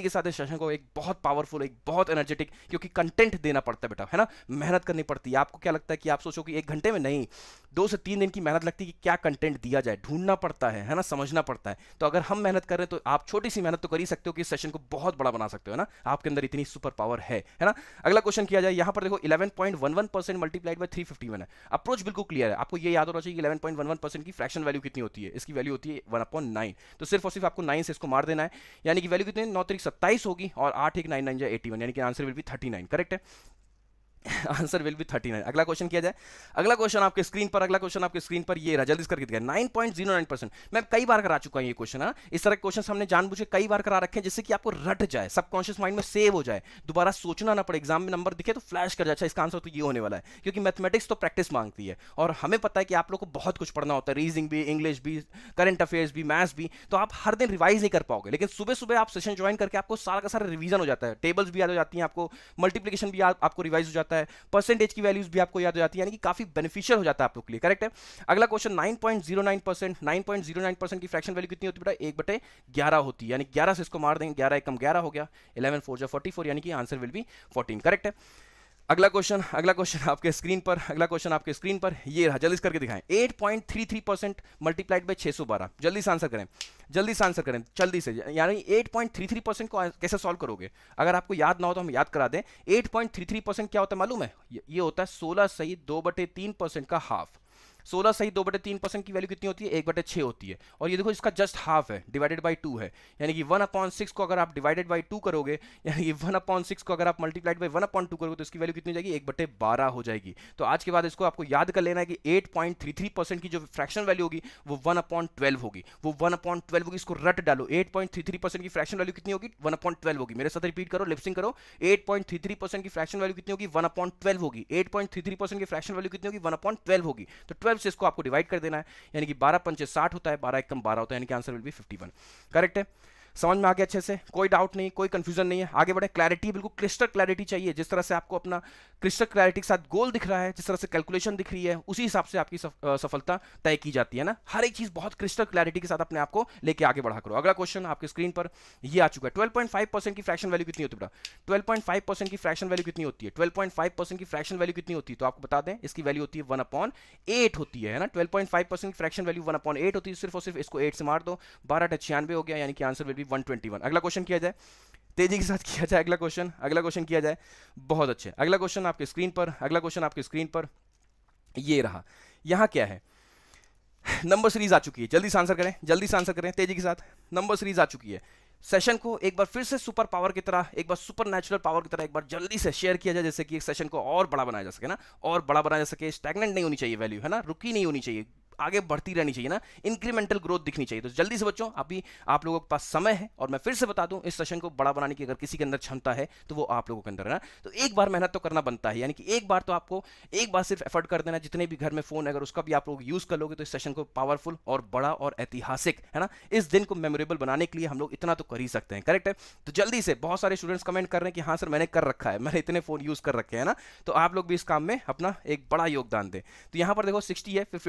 साथ इस सेशन को एक बहुत पावरफुल, एक बहुत एनर्जेटिक, क्योंकि कंटेंट देना पड़ता है बेटा, है ना, मेहनत करनी पड़ती है। आपको क्या लगता है कि आप सोचो कि 1 घंटे में नहीं, 2 से 3 दिन की मेहनत लगती है कि क्या कंटेंट दिया जाए, ढूंढना पड़ता है ना, समझना पड़ता है। तो अगर हम मेहनत कर रहे हैं तो आप छोटी सी मेहनत तो कर ही सकते हो कि इस सेशन को बहुत बड़ा बना सकते हो, ना, आपके अंदर इतनी सुपर पावर है ना। अगला क्वेश्चन किया जाए। यहां पर देखो 11.11% मल्टीप्लाइड बाय 351 है। अप्रोच बिल्कुल क्लियर है, आपको ये याद होना चाहिए कि 11.11% की फ्रैक्शन वैल्यू कितनी होती है। इसकी वैल्यू होती है 1/9, तो सिर्फ और सिर्फ आपको 9 से इसको मार देना है, यानी कि वैल्यू कितनी 9 3 27 होगी और 8 1 9 9 जा 81, यानी कि आंसर विल बी 39। करेक्ट है, आंसर विल बी 39। अगला क्वेश्चन किया जाए। अगला क्वेश्चन आपके स्क्रीन पर ये रहा, जल्दी करके दिखाएं। 9.09%। मैं कई बार करा चुका हूं ये क्वेश्चन, है ना। इस तरह के क्वेश्चन हमने जानबूझ कई बार करा रखे हैं, जिससे कि आपको रट जाए, सबकॉन्शियस माइंड में सेव हो जाए, दोबारा सोचना ना पड़े, एग्जाम में नंबर दिखे तो फ्लैश कर जाए, अच्छा इसका आंसर तो ये होने वाला है। क्योंकि मैथमेटिक्स तो प्रैक्टिस मांगती है और हमें पता है कि आप लोग को बहुत कुछ पढ़ना होता है, रीजनिंग भी, इंग्लिश भी, करंट अफेयर्स भी, मैथ्स भी, तो आप हर दिन रिवाइज नहीं कर पाओगे। लेकिन सुबह सुबह आप सेशन ज्वाइन करके आपको सारा का सारा रिवीजन हो जाता है, टेबल्स भी याद हो जाती हैं, आपको मल्टीप्लिकेशन भी आपको रिवाइज हो जाता है, परसेंटेज की वैल्यूज भी आपको याद हो जाती है, यानी कि काफी बेनिफिशियल हो जाता है आप लोग के लिए। करेक्ट है। अगला क्वेश्चन 9.09%। 9.09% की फ्रैक्शन वैल्यू कितनी होती है बेटा? 1/11 होती है, यानी 11 से इसको मार देंगे, 11 एकम 11 हो गया, 11 4 जा 44, यानी कि आंसर विल बी 14। करेक्ट है। अगला क्वेश्चन आपके स्क्रीन पर ये रहा, जल्दी करके दिखाएं। 8.33% मल्टीप्लाइड बाय 612, जल्दी से आंसर करें, जल्दी से। यानी 8.33% को कैसे सॉल्व करोगे? अगर आपको याद ना हो तो हम याद करा दें। 8.33% क्या होता है मालूम है? ये होता है 16 सही 2/3% का हाफ। 16 सही 2/3% की वैल्यू कितनी होती है? 1/6 होती है। और ये देखो इसका जस्ट हाफ है, डिवाइडेड बाई 2 है, यानी कि 1/6 को अगर आप डिवाइडेड बाई 2 करोगे, यानी कि 1/6 को अगर आप मल्टीप्लाइड बाई 1/2 करोगे तो इसकी वैल्यू कितनी हो जाएगी? 1/12 हो जाएगी। तो आज के बाद इसको आपको याद कर लेना है कि 8.33% की जो फ्रैक्शन वैल्यू होगी वो 1/12 होगी, इसको रट डालो। 8.33% की फ्रैक्शन वैल्यू कितनी होगी? 1/12 होगी। मेरे साथ रिपीट करो, लिपसिंग करो। 8.33% की फ्रैक्शन वैल्यू कितनी होगी? 1/12 होगी। 8.33% की फ्रैक्शन वैल्यू कितनी होगी? 1/12 होगी। तो 12 से इसको आपको डिवाइड कर देना है, यानी कि 12 पंचे 60 होता है, 12 एकम 12 होता है, यानी कि आंसर विल बी 51। करेक्ट है, समझ में आ गया अच्छे से? कोई डाउट नहीं, कोई कंफ्यूजन नहीं है। आगे बढ़े, क्लैरिटी, बिल्कुल क्रिस्टल क्लैरिटी चाहिए। जिस तरह से आपको अपना क्रिस्टल क्लैरिटी के साथ गोल दिख रहा है, जिस तरह से कैलकुलेशन दिख रही है, उसी हिसाब से आपकी सफलता तय की जाती है ना। हर एक चीज बहुत क्रिस्टल क्लैरिटी के साथ अपने आप को लेके आगे बढ़ा करो। अगला क्वेश्चन आपके स्क्रीन पर ये आ चुका है। 12.5% की फ्रैक्शन वैल्यू कितनी होती है बेटा? 12.5% की फ्रैक्शन वैल्यू कितनी होती है? 12.5% की फ्रैक्शन वैल्यू कितनी होती है? तो आपको बता दें, इसकी वैल्यू होती है 1/8 होती है ना। 12.5% की फ्रैक्शन वैल्यू 1/8 होती है, सिर्फ और सिर्फ इसको 8 से मार दो, 12 96 हो गया, यानी कि आंसर विल बी 121। अगला क्वेश्चन किया जाए, तेजी के साथ किया जाए। अगला क्वेश्चन किया जाए, बहुत अच्छे। अगला क्वेश्चन आपके स्क्रीन पर ये रहा। यहां क्या है? नंबर सीरीज आ चुकी है, जल्दी से आंसर करें, तेजी के साथ। नंबर सीरीज आ चुकी है। सेशन को एक बार फिर से सुपर पावर की तरह, एक बार सुपर नेचुरल पावर की तरह एक बार जल्दी से शेयर किया जाए, जैसे कि एक सेशन को और बड़ा बनाया जा सके ना, और बड़ा बनाया जा सके। स्टैग्नेंट नहीं होनी चाहिए वैल्यू, है ना, रुकी नहीं होनी चाहिए, आगे बढ़ती रहनी चाहिए ना, इंक्रीमेंटल ग्रोथ दिखनी चाहिए। तो जल्दी से बच्चों, अभी आप लोगों के पास समय है, और मैं फिर से बता दूं, इस सेशन को बड़ा बनाने की अगर किसी के अंदर क्षमता है तो वो आप लोगों के अंदर है ना। तो एक बार मेहनत तो करना बनता है, यानी कि एक बार तो आपको एक बार सिर्फ एफर्ट कर देना। जितने भी घर में फोन है, अगर उसका भी आप लोग यूज कर लोगे तो इस सेशन को पावरफुल और बड़ा और ऐतिहासिक, है ना, इस दिन को मेमोरेबल बनाने के लिए हम लोग इतना तो कर ही सकते हैं। करेक्ट है। तो जल्दी से, बहुत सारे स्टूडेंट्स कमेंट कर रहे हैं कि हाँ सर मैंने कर रखा है, मैंने इतने फोन यूज कर रखे हैं ना, तो आप लोग भी इस काम में अपना एक बड़ा योगदान दें। तो यहां पर देखो 60 है, फिर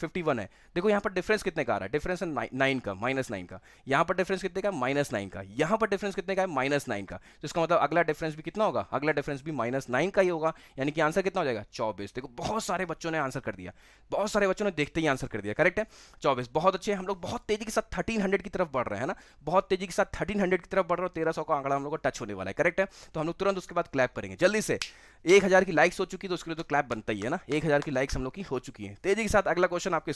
51 है। देखो यहां पर डिफरेंस कितने का आ रहा है? डिफरेंस है 9 का, -9 का। यहां पर डिफरेंस कितने का? -9 का। यहां पर डिफरेंस कितने का है? -9 का। तो इसका मतलब अगला डिफरेंस भी कितना होगा? अगला डिफरेंस भी -9 का ही होगा, यानी कि आंसर कितना हो जाएगा? 24। देखो बहुत सारे बच्चों ने आंसर कर दिया, बहुत सारे बच्चों ने देखते ही आंसर कर दिया। करेक्ट है, 24। बहुत अच्छे, हम लोग बहुत तेजी के साथ 1300 की तरफ बढ़ रहे हैं ना, बहुत तेजी के साथ 1300 की तरफ बढ़ रहे हो। 1300 का आंकड़ा हम लोग को टच होने वाला है। करेक्ट है, तो हम लोग तुरंत उसके बाद क्लैप करेंगे जल्दी से। 1000 की लाइक्स हो चुकी तो उसके लिए तो क्लैप बनता ही है ना। 1000 की लाइक्स हम लोग की हो चुकी है। तेजी के साथ अगला क्वेश्चन आपके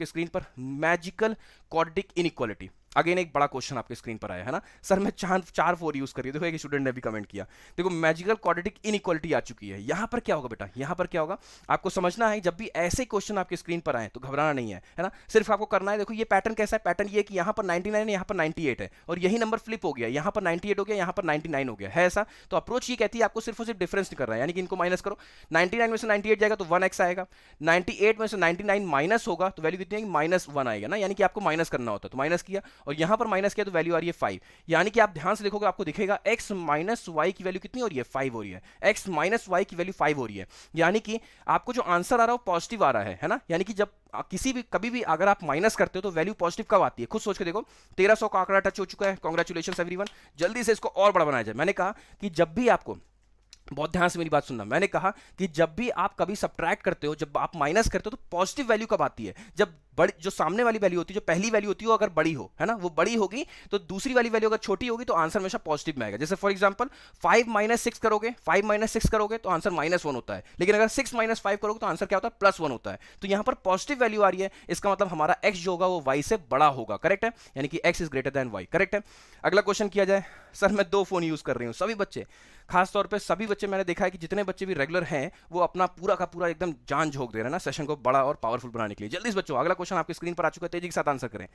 स्क्रीन पर, मैजिकल क्वाड्रेटिक इनइक्वालिटी। अगेन एक बड़ा क्वेश्चन आपके स्क्रीन पर आया है ना सर, मैं चार 4 यूज करिए। देखो एक स्टूडेंट ने भी कमेंट किया, देखो मैजिकल क्वाड्रेटिक इनइक्वालिटी आ चुकी है। यहां पर क्या होगा बेटा, यहां पर क्या होगा आपको समझना है। जब भी ऐसे क्वेश्चन आपके स्क्रीन पर आए तो घबराना नहीं है ना, सिर्फ आपको करना है। देखो ये पैटर्न कैसा है, पैटर्न ये कि यहां पर 99 है, यहां पर 98 है, और यही नंबर फ्लिप हो गया, यहां पर 98 हो गया, यहां पर 99 हो गया है ऐसा। तो अप्रोच ये कहती है आपको सिर्फ और सिर्फ डिफरेंस नहीं कर रहा है, यानी कि इनको माइनस करो। 99 में से 98 जाएगा तो 1x आएगा, 98 में से 99 माइनस होगा तो वैल्यू कितनी आएगी, -1 आएगा ना, यानी कि आपको माइनस करना होता है। तो माइनस किया और यहां पर माइनस किया तो वैल्यू आ रही है 5, यानी कि आप ध्यान से देखोगे आपको दिखेगा x माइनस वाई की वैल्यू कितनी हो रही है, 5 हो रही है। x माइनस वाई की वैल्यू 5 हो रही है, यानी कि आपको जो आंसर आ रहा है वो पॉजिटिव आ रहा है ना। यानी कि जब किसी भी कभी भी अगर आप माइनस करते हो तो वैल्यू पॉजिटिव कब आती है, खुद सोच के देखो। 1300 का आंकड़ा टच हो चुका है, कांग्रेचुलेशंस एवरीवन। जल्दी से इसको और बड़ा बनाया जाए। मैंने कहा कि जब भी आपको, बहुत ध्यान से मेरी बात सुनना, मैंने कहा कि जब भी आप कभी सब्ट्रैक्ट करते हो, जब आप माइनस करते हो तो पॉजिटिव वैल्यू कब आती है, जब बड़ी जो सामने वाली वैल्यू होती है, जो पहली वैल्यू होती है वो अगर बड़ी हो, है ना, वो बड़ी होगी तो दूसरी वाली वैल्यू अगर छोटी होगी तो आंसर हमेशा पॉजिटिव में आएगा। जैसे फॉर एग्जांपल 5 माइनस 6 करोगे, 5 माइनस 6 करोगे तो आंसर -1 होता है, लेकिन अगर 6 माइनस 5 करोगे तो आंसर क्या होता है, +1 होता है। तो यहां पर पॉजिटिव वैल्यू आ रही है, इसका मतलब हमारा x जो होगा वो y से बड़ा होगा, करेक्ट है, यानी कि x is greater than y, correct है। अगला क्वेश्चन किया जाए। सर मैं 2 फोन यूज कर रही हूं, सभी बच्चे, खासतौर पे सभी बच्चे, मैंने देखा है कि जितने बच्चे भी रेगुलर हैं वो अपना पूरा का पूरा एकदम जान झोंक दे रहे हैं ना सेशन को बड़ा और पावरफुल बनाने के लिए। जल्दी से बच्चों अगला क्वेश्चन आपकी स्क्रीन पर आ चुका है, तेजी के साथ आंसर करें,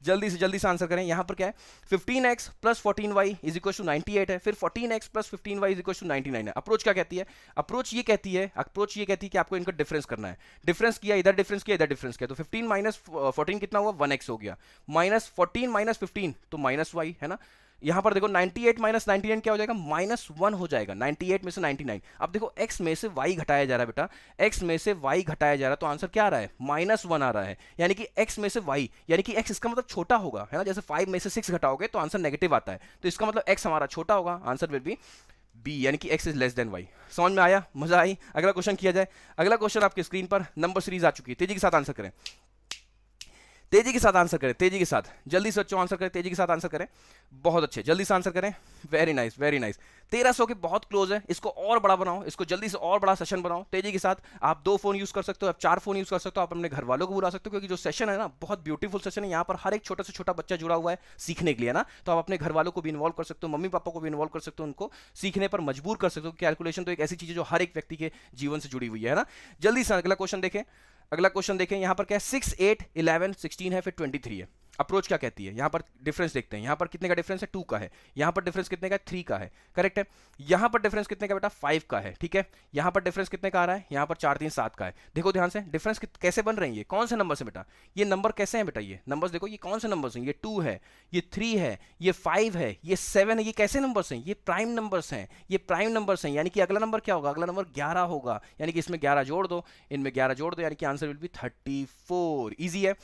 जल्दी से आंसर करें। यहां पर क्या है, 15x plus 14y is equal to 98 है, फिर 14x plus 15y is equal to 99 है। अप्रोच क्या कहती है, अप्रोच ये कहती है कि आपको इनका डिफरेंस करना है। डिफरेंस किया, इधर डिफरेंस किया, इधर डिफरेंस किया, तो 15 माइनस 14 कितना हुआ, 1x हो गया, माइनस 14 माइनस 15 तो -y है ना। यहां पर देखो 98 माइनस 99 क्या हो जाएगा, -1 हो जाएगा, 98 में से 99। अब देखो x में से y घटाया जा रहा है बेटा, x में से y घटाया जा रहा है तो आंसर क्या आ रहा है, -1 आ रहा है, यानी कि x में से y, यानी कि x इसका मतलब छोटा होगा, है ना। जैसे 5 में से 6 घटाओगे तो आंसर नेगेटिव आता है, तो इसका मतलब x हमारा छोटा होगा, आंसर विल बी बी, यानी कि x is less than y। समझ में आया, मजा आई। अगला क्वेश्चन किया जाए। अगला क्वेश्चन आपकी स्क्रीन पर नंबर सीरीज आ चुकी है, तेजी के साथ आंसर करें, तेजी के साथ आंसर करें, तेजी के साथ, जल्दी से बच्चों आंसर करें, तेजी के साथ आंसर करें, बहुत अच्छे, जल्दी से आंसर करें, वेरी नाइस वेरी नाइस। 1300 के बहुत क्लोज है, इसको और बड़ा बनाओ, इसको जल्दी से और बड़ा सेशन बनाओ तेजी के साथ। आप 2 फोन यूज कर सकते हो, आप 4 फोन यूज कर सकते हो, आप अपने घर वालों को बुला सकते हो, क्योंकि जो सेशन है ना बहुत ब्यूटीफुल सेशन है, यहाँ पर हर एक छोटा से छोटा बच्चा जुड़ा हुआ है सीखने के लिए ना। तो आप अपने घर वालों को भी इन्वॉल्व कर सकते हो, मम्मी पापा को भी इन्वॉल्व कर सकते हो, उनको सीखने पर मजबूर कर सकते हो। कैलकुलेशन तो एक ऐसी चीज है जो हर एक व्यक्ति के जीवन से जुड़ी हुई है ना। जल्दी से अगला क्वेश्चन देखें, अगला क्वेश्चन देखें। यहां पर क्या है, 6 8 11 16 है, फिर 23 है। अप्रोच क्या कहती है, यहां पर डिफरेंस देखते हैं, यहां पर कितने का डिफरेंस है, 2 का है, यहां पर डिफरेंस कितने का है, 3 का है, करेक्ट है। यहां पर डिफरेंस कितने का बेटा, 5 का है, ठीक है। यहां पर डिफरेंस कितने का आ रहा है, यहां पर 4 3 7 का है। देखो ध्यान से डिफरेंस कैसे बन रही है, कौन से नंबर से बेटा, ये नंबर कैसे हैं बेटा, ये नंबर्स देखो, ये कौन से नंबर्स हैं, ये 2 है, ये 3 है, ये 5 है, ये 7 है, ये कैसे नंबर्स हैं, ये प्राइम नंबर्स हैं, ये प्राइम नंबर्स हैं, यानी कि अगला नंबर क्या होगा, अगला नंबर 11 होगा, यानी कि इसमें 11 जोड़ दो, इनमें 11 जोड़ दो, यानी कि आंसर विल बी 34। इजी है,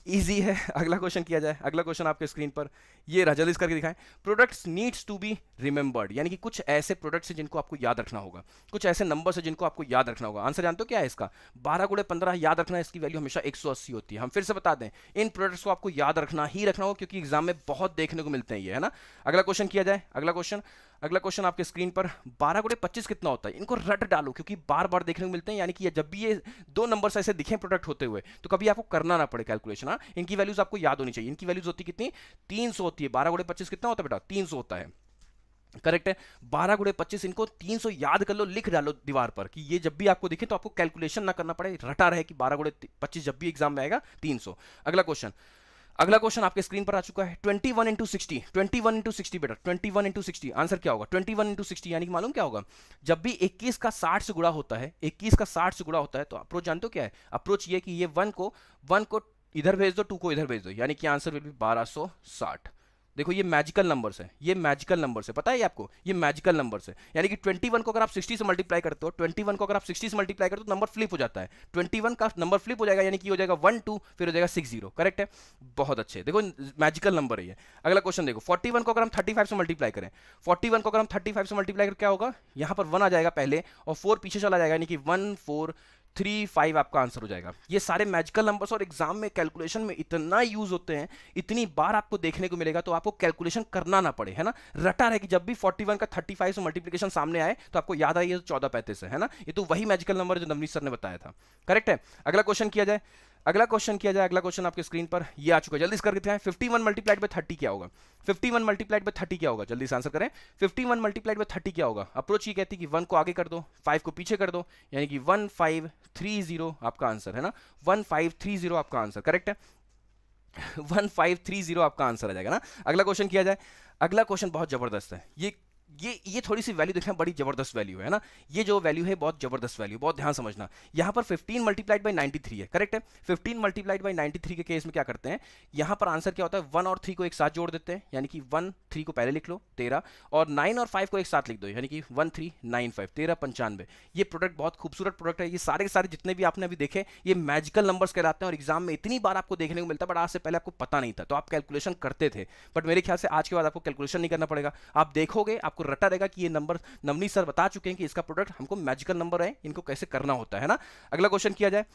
इजी है। अगला क्वेश्चन किया जाए। अगला क्वेश्चन आपके स्क्रीन पर ये रहा, जल्दी करके दिखाएं। Products needs to be remembered, यानी कि कुछ ऐसे प्रोडक्ट्स हैं जिनको आपको याद रखना होगा, कुछ ऐसे नंबर्स हैं जिनको आपको याद रखना होगा। आंसर जानते हो क्या है इसका, 12 × 15 याद रखना है, इसकी वैल्यू हमेशा 180 होती है। हम फिर से बता दें, इन प्रोडक्ट्स को आपको याद रखना ही रखना होगा, क्योंकि एग्जाम में बहुत देखने को मिलते हैं ये, है ना। अगला क्वेश्चन किया जाए। अगला क्वेश्चन आपके स्क्रीन पर 12 × 25 कितना होता है, इनको रट डालो, क्योंकि बार बार देखने को मिलते हैं, यानी कि जब भी ये 2 नंबर्स ऐसे दिखें प्रोडक्ट होते हुए तो कभी आपको करना ना पड़े कैलकुलेशन। हाँ, इनकी वैल्यूज आपको याद होनी चाहिए। इनकी वैल्यूज होती कितनी, 300 होती है। 12 × 25 कितना होता है बेटा, 300 होता है, करेक्ट है। 12 × 25 इनको 300 याद कर लो, लिख डालो दीवार पर, कि ये जब भी आपको दिखे तो आपको कैलकुलेशन ना करना पड़े, रटा रहे कि 12 × 25 जब भी एग्जाम में आएगा 300। अगला क्वेश्चन आपके स्क्रीन पर आ चुका है, 21 × 60, 21 × 60 बेटा, 21 × 60 आंसर क्या होगा, 21 × 60 यानी कि मालूम क्या होगा, जब भी 21 का 60 से गुणा होता है, 21 का 60 से गुणा होता है, तो अप्रोच जानते हो क्या है, अप्रोच ये कि ये 1 को इधर भेज दो, 2 को इधर भेज दो, यानी कि आंसर विल बी 1260। देखो ये मैजिकल नंबर्स है, ये मैजिकल नंबर्स है, पता है आपको, ये मैजिकल नंबर्स है। यानी कि 21 को अगर आप 60 से मल्टीप्लाई करते हो, 21 को अगर आप 60 से मल्टीप्लाई करते हो तो नंबर फ्लिप हो जाता है, 21 का नंबर फ्लिप हो जाएगा, यानी कि हो जाएगा 1 2 फिर हो जाएगा 6 0, करेक्ट है। बहुत अच्छे, देखो मैजिकल नंबर है ये। अगला क्वेश्चन देखो, 41 को अगर हम 35 से मल्टीप्लाई करें, 41 को अगर हम 35 से मल्टीप्लाई करें क्या होगा, यहां पर 1 आ जाएगा पहले और 4 पीछे चला जाएगा, यानी कि 1 4 3 5 आपका आंसर हो जाएगा। ये सारे मैजिकल नंबर्स और एग्जाम में कैलकुलेशन में इतना यूज होते हैं, इतनी बार आपको देखने को मिलेगा, तो आपको कैलकुलेशन करना ना पड़े, है ना। रटा रहे कि जब भी 41 का 35 से मल्टीप्लिकेशन सामने आए तो आपको याद आए 14 35 है ना। ये तो वही मैजिकल नंबर जो नवनीत सर ने बताया था, करेक्ट है। अगला क्वेश्चन किया जाए। अगला क्वेश्चन किया जाए, अगला क्वेश्चन आपके स्क्रीन पर ये आ चुका है, जल्दी से करके दिखाएं। 51 मल्टीप्लाइड बाय 30 क्या होगा? 51 मल्टीप्लाइड बाय 30 क्या होगा? जल्दी से आंसर करें। 51 मल्टीप्लाइड बाय 30 क्या होगा? अप्रोच ये कहती है कि 1 को आगे कर दो, 5 को पीछे कर दो, यानी कि 1530 आपका आंसर है ना, 1530 आपका आंसर करेक्ट है। 1530 आपका आंसर आ जाएगा ना। अगला क्वेश्चन किया जाए, अगला क्वेश्चन बहुत जबरदस्त है। ये थोड़ी सी वैल्यू देखना, बड़ी जबरदस्त वैल्यू है ना। ये जो वैल्यू है बहुत जबरदस्त वैल्यू, बहुत ध्यान समझना। यहां पर 15 मल्टीप्लाइड बाय 93 है करेक्ट है। 15 मल्टीप्लाइड बाय 93 के केस में क्या करते हैं, यहां पर आंसर क्या होता है, 1 और 3 को एक साथ जोड़ देते हैं, यानी कि 1 3 को पहले लिख लो 13, और 9 और 5 को एक साथ लिख दो, यानी कि 1395 1395। ये प्रोडक्ट बहुत खूबसूरत प्रोडक्ट है। ये सारे के सारे जितने भी आपने अभी देखे ये मैजिकल नंबर्स कहलाते हैं, और एग्जाम में इतनी बार आपको देखने को मिलता है, बट आज से पहले आपको पता नहीं था, तो आप कैलकुलेशन करते थे। बट मेरे ख्याल से आज के बाद आपको कैलकुलेशन नहीं करना पड़ेगा। आप देखोगे आपको रटा रहेगा कि ये नंबर नवनीत सर बता चुके हैं कि इसका प्रोडक्ट हमको मैजिकल नंबर है, इनको कैसे करना होता है ना। अगला क्वेश्चन किया जाए,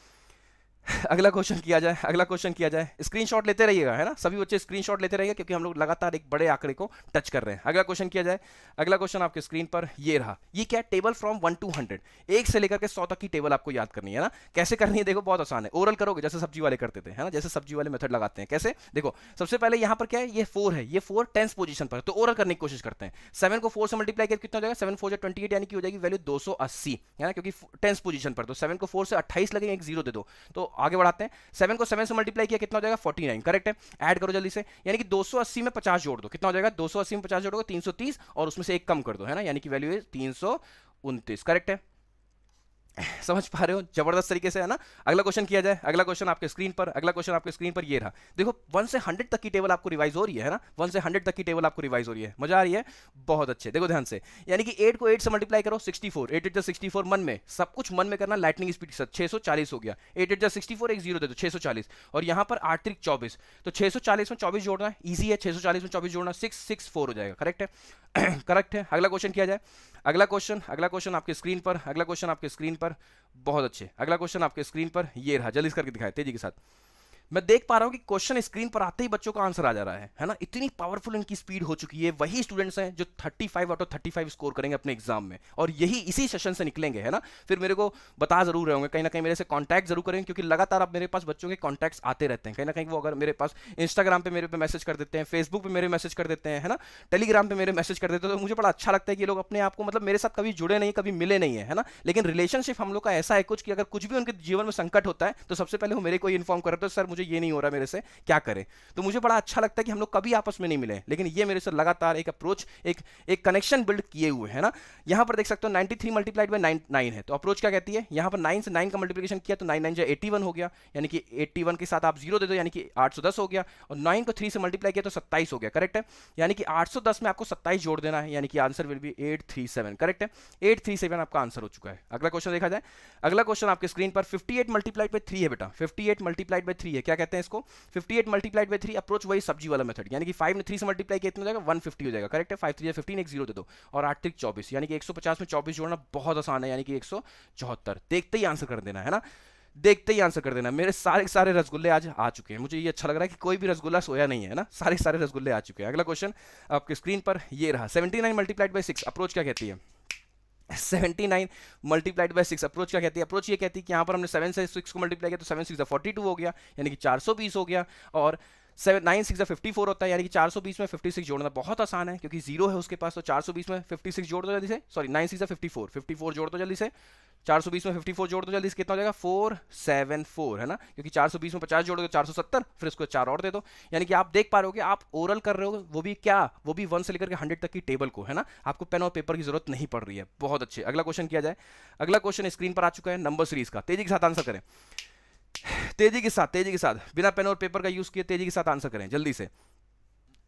अगला क्वेश्चन किया जाए, अगला क्वेश्चन किया जाए। स्क्रीनशॉट लेते रहिएगा है ना, सभी बच्चे स्क्रीनशॉट लेते रहिएगा, क्योंकि हम लोग लगातार एक बड़े आंकड़े को टच कर रहे हैं। अगला क्वेश्चन किया जाए, अगला क्वेश्चन आपके स्क्रीन पर ये रहा। ये क्या है, टेबल फ्रॉम 1 to 100, 1 से लेकर के 100 तक की टेबल आपको याद करनी है ना। कैसे करनी है देखो, बहुत आसान है। ओरल करोगे जैसे सब्जी वाले करते थे है ना, जैसे सब्जी वाले मेथड लगाते हैं। कैसे देखो, सबसे पहले यहां पर क्या है, ये 4 है, ये 4 10th पोजीशन पर, तो ओरल करने की कोशिश करते हैं। 7 को 4 से मल्टीप्लाई करके कितना हो जाएगा, 7 4 28, यानी कि हो जाएगी वैल्यू 280 है ना, क्योंकि 10th पोजीशन पर। तो 7 को 4 से 28 लगेगा, एक 0 दे दो। तो आगे बढ़ाते हैं, 7 को 7 से मल्टीप्लाई किया कितना हो जाएगा, 49 करेक्ट है। ऐड करो जल्दी से, यानी कि 280 में 50 जोड़ दो, कितना हो जाएगा, 280 में 50 जोड़ोगे 330, और उसमें से एक कम कर दो है ना, यानी कि वैल्यू है 329 करेक्ट है। समझ पा रहे हो, जबरदस्त तरीके से है ना। अगला क्वेश्चन किया जाए, अगला क्वेश्चन आपके स्क्रीन पर, अगला क्वेश्चन आपके स्क्रीन पर ये रहा। देखो 1 से 100 तक की टेबल आपको रिवाइज हो रही है ना, 1 से 100 तक की टेबल आपको रिवाइज हो रही है, मजा आ रही है, बहुत अच्छे। देखो ध्यान से, यानी कि 8 को 8 से मल्टीप्लाई करो 64, 8 8 जा 64, मन में सब कुछ मन में करना, लाइटनिंग स्पीड के साथ 640 हो गया। 8 8 जा 64, एक 0 दे दो, 640, और यहां पर 8 3 24, तो 640 में 24 जोड़ना है, ईजी है, 640 में 24 जोड़ना 664 हो जाएगा करेक्ट है। करेक्ट है। अगला क्वेश्चन किया जाए, अगला क्वेश्चन आपके स्क्रीन पर, अगला क्वेश्चन आपके स्क्रीन पर, बहुत अच्छे। अगला क्वेश्चन आपके स्क्रीन पर ये रहा, जल्दी करके दिखाए तेजी के साथ। मैं देख पा रहा हूं कि क्वेश्चन स्क्रीन पर आते ही बच्चों का आंसर आ जा रहा है ना, इतनी पावरफुल इनकी स्पीड हो चुकी है। वही स्टूडेंट्स हैं जो 35 आउट ऑफ 35 स्कोर करेंगे अपने एग्जाम में, और यही इसी सेशन से निकलेंगे है ना। फिर मेरे को बता जरूर रहे होंगे, कहीं ना कहीं मेरे से कांटेक्ट जरूर करेंगे, क्योंकि लगातार अब मेरे पास बच्चों के कॉन्टैक्ट्स आते रहते हैं। कहीं ना कहीं वो अगर मेरे पास इंस्टाग्राम पे मेरे पे मैसेज कर देते हैं, फेसबुक पे मेरे मैसेज कर देते हैं है ना, टेलीग्राम पे मेरे मैसेज कर देते हैं, तो मुझे बड़ा अच्छा लगता है कि ये लोग अपने आप को मतलब मेरे साथ कभी जुड़े नहीं, कभी मिले नहीं है ना, लेकिन रिलेशनशिप हम लोग का ऐसा है कुछ कि अगर कुछ भी उनके जीवन में संकट होता है तो सबसे पहले वो मेरे को इन्फॉर्म कर रहे हैं, तो सर मुझे ये नहीं हो रहा मेरे से, क्या करें। तो मुझे बड़ा अच्छा लगता है कि हम लोग कभी आपस में नहीं मिले, लेकिन ये मेरे से लगातार एक अप्रोच, एक कनेक्शन बिल्ड किए हुए है ना। यहां पर देख सकते हो 93 मल्टीप्लाइड बाय 9 है, तो अप्रोच क्या कहती है, यहां पर 9 से 9 का मल्टीप्लिकेशन किया तो 9 9 81 हो गया, यानी कि 81 के साथ आप 0 दे दो, यानी कि 810 हो गया, और 9 को 3 से मल्टीप्लाई किया तो 27 हो गया करेक्ट है। यानी कि 810 में आपको 27 जोड़ देना है, यानी कि आंसर विल बी 837 करेक्ट है। 837 आपका आंसर हो चुका है। अगला क्वेश्चन देखा जाए, अगला क्वेश्चन आपके स्क्रीन पर 58 मल्टीप्लाइड बाय 3 है बेटा, 58 मल्टीप्लाइड बाय 3 है, क्या कहते हैं इसको, 58 मल्टीप्लाइड बाय 3, अप्रोच वही सब्जी वाला मेथड, यानी कि 5 ने 3 से मल्टीप्लाई किया कितना हो जाएगा, 150 हो जाएगा करेक्ट है। 5 3 15, एक 0 दे दो, और 8 3 24, यानी कि 150 में 24 जोड़ना बहुत आसान है, यानी कि 174। देखते ही आंसर कर देना है ना, देखते ही आंसर कर देना। मेरे सारे रसगुल्ले आज आ चुके हैं, मुझे ये अच्छा लग रहा है कि कोई भी रसगुल्ला सोया नहीं है ना, सारे रसगुल्ले आ चुके हैं। अगला क्वेश्चन आपके स्क्रीन पर ये रहा, 79 मल्टीप्लाइड बाय 6, अप्रोच क्या कहती है, 79 मल्टीप्लाइड बाय 6 अप्रोच क्या कहती है, अप्रोच ये कहती है कि यहाँ पर हमने 7 से 6 को मल्टीप्लाई किया तो 7 6 42 हो गया, यानी कि 420 हो गया, और 9 6 54 होता है, यानी कि 420 में 56 जोड़ना बहुत आसान है, क्योंकि 0 है उसके पास, तो 420 में 56 जोड़ दो जल्दी से, सॉरी 9 6 54 जोड़ दो जल्दी से, 420 में 54 जोड़ दो जल्दी से, कितना हो जाएगा 474 है ना, क्योंकि 420 में 50 जोड़ोगे 470, फिर उसको 4 और दे दो, यानी कि आप देख पा रहे हो कि आप ओरल कर रहे हो, वो भी क्या, वो भी 1 से लेकर के 100 तक की टेबल को है ना, आपको पेन और पेपर की जरूरत नहीं पड़ रही है। बहुत अच्छे। अगला क्वेश्चन किया जाए, अगला क्वेश्चन स्क्रीन पर आ चुका है नंबर सीरीज का, तेजी के साथ आंसर करें, तेजी के साथ बिना पेन और पेपर का यूज किए तेजी के साथ आंसर करें जल्दी से।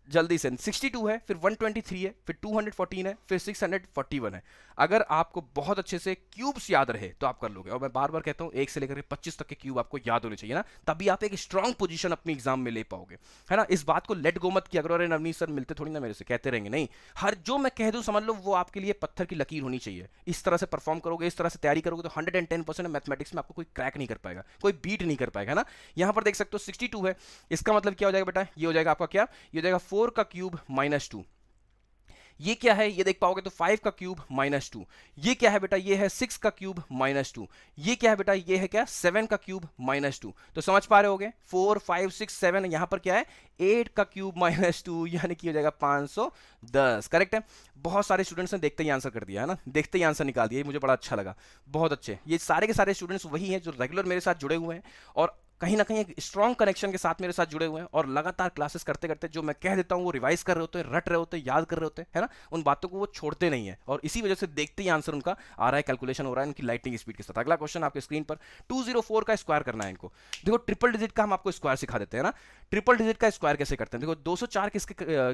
62 है, फिर 123 है, फिर 214 है, फिर 641 है। अगर आपको बहुत अच्छे से क्यूब्स याद रहे तो आप कर लोगे, और मैं बार बार कहता हूं 1 से लेकर 25 तक के क्यूब आपको याद होने चाहिए ना, तभी आप एक स्ट्रांग पोजीशन अपने एग्जाम में ले पाओगे है ना। इस बात को लेट गो मत किया करो, अरे नवनीत सर मिलते थोड़ी ना मेरे से, कहते रहेंगे, नहीं, हर जो मैं कह दूं समझ लो वो आपके लिए पत्थर की लकीर होनी चाहिए। इस तरह से परफॉर्म करोगे, इस तरह से तैयारी करोगे तो 110% मैथमेटिक्स में आपको कोई क्रैक नहीं कर पाएगा, कोई बीट नहीं कर पाएगा ना। यहां पर देख सकते हो 62 है, इसका मतलब क्या हो जाएगा बेटा, ये हो जाएगा आपका क्या, ये हो जाएगा 4 का क्यूब -2, ये क्या है ये देख पाओगे तो 5 का क्यूब -2, ये क्या है बेटा ये है 6 का क्यूब -2, ये क्या है बेटा ये है क्या 7 का क्यूब -2। तो समझ पा रहे होगे 4 5 6 7, यहां पर क्या है 8 का क्यूब -2 यानी कि हो जाएगा 510। करेक्ट है। बहुत सारे स्टूडेंट्स ने देखते ही आंसर कर दिया है ना, देखते ही आंसर निकाल दिया, ये मुझे बड़ा अच्छा लगा, बहुत अच्छे। ये सारे के सारे स्टूडेंट्स वही हैं जो रेगुलर मेरे साथ जुड़े हुए हैं और कहीं ना कहीं एक स्ट्रॉन्ग कनेक्शन के साथ मेरे साथ जुड़े हुए हैं और लगातार क्लासेस करते करते जो मैं कह देता हूं वो रिवाइज कर रहे होते हैं, रट रहे होते हैं, याद कर रहे होते हैं, है ना, उन बातों को वो छोड़ते नहीं है और इसी वजह से देखते ही आंसर उनका आ रहा है, कैलकुलेशन हो रहा है उनकी लाइटनिंग स्पीड के साथ। अगला क्वेश्चन आपके स्क्रीन पर 204 का स्क्वायर करना है इनको। देखो ट्रिपल डिजिट का हम आपको स्क्वायर सिखा देते हैं ना, ट्रिपल डिजिट का स्क्वायर कैसे करते हैं। देखो 204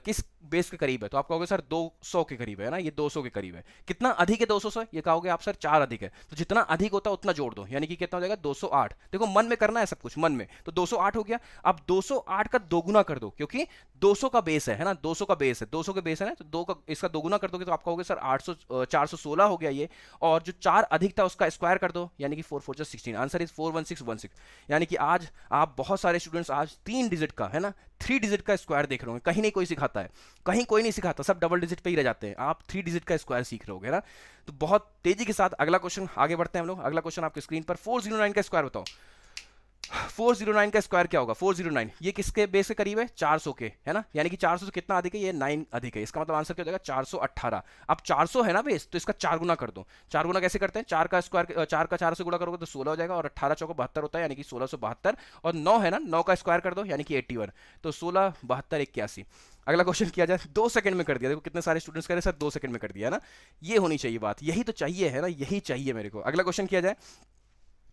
किस बेस के करीब है, तो आप कहोगे सर 200 के करीब है ना, ये 200 के करीब है। कितना अधिक है 200 से, ये कहोगे आप सर 4 अधिक है, तो जितना अधिक होता है उतना जोड़ दो, यानी कि कितना हो जाएगा 208। देखो मन में करना है सब कुछ, मन में, तो 208 हो गया। अब 208 का दोगुना कर दो, क्योंकि 200 का बेस है ना, 200 का बेस है, 200 के बेस है ना, तो 2 का इसका दोगुना कर दोगे तो आप कहोगे सर 416 हो गया ये, और जो 4 अधिक था उसका स्क्वायर कर दो, यानी कि 4 4 16, आंसर इज 41616। यानी कि आज आप बहुत सारे स्टूडेंट्स आज 3 डिजिट का है ना, 3 डिजिट का स्क्वायर देख रहे होंगे, कहीं नहीं कोई सिखाता है, कहीं कोई नहीं सिखाता, सब डबल डिजिट पे ही रह जाते हैं, आप 3 डिजिट का स्क्वायर सीख रहे होगे ना, तो बहुत तेजी के साथ अगला क्वेश्चन आगे बढ़ते हैं हम लोग। अगला क्वेश्चन आपके स्क्रीन पर 409 का स्क्वायर बताओ। 409 का स्क्वायर क्या होगा, 409 ये किसके बेस के करीब है 400 के, है ना, यानी कि 400 से कितना अधिक है ये 9 अधिक है, इसका मतलब आंसर क्या हो जाएगा 418। अब 400 है ना बेस, तो इसका 4 गुना कर दो। 4 गुना कैसे करते हैं, 4 का स्क्वायर 4 का 4 से गुणा करोगे तो 16 हो जाएगा, और 18 चौको 72 होता है, यानी कि 1672, और 9 है ना, 9 का स्क्वायर कर दो यानी कि 81, तो 16 72 81। अगला क्वेश्चन किया जाए, 2 सेकंड में कर दिया, देखो कितने सारे स्टूडेंट्स कह रहे हैं सर 2 सेकंड में कर दिया ना, ये होनी चाहिए बात, यही तो चाहिए है ना, यही चाहिए मेरे को। अगला क्वेश्चन किया जाए,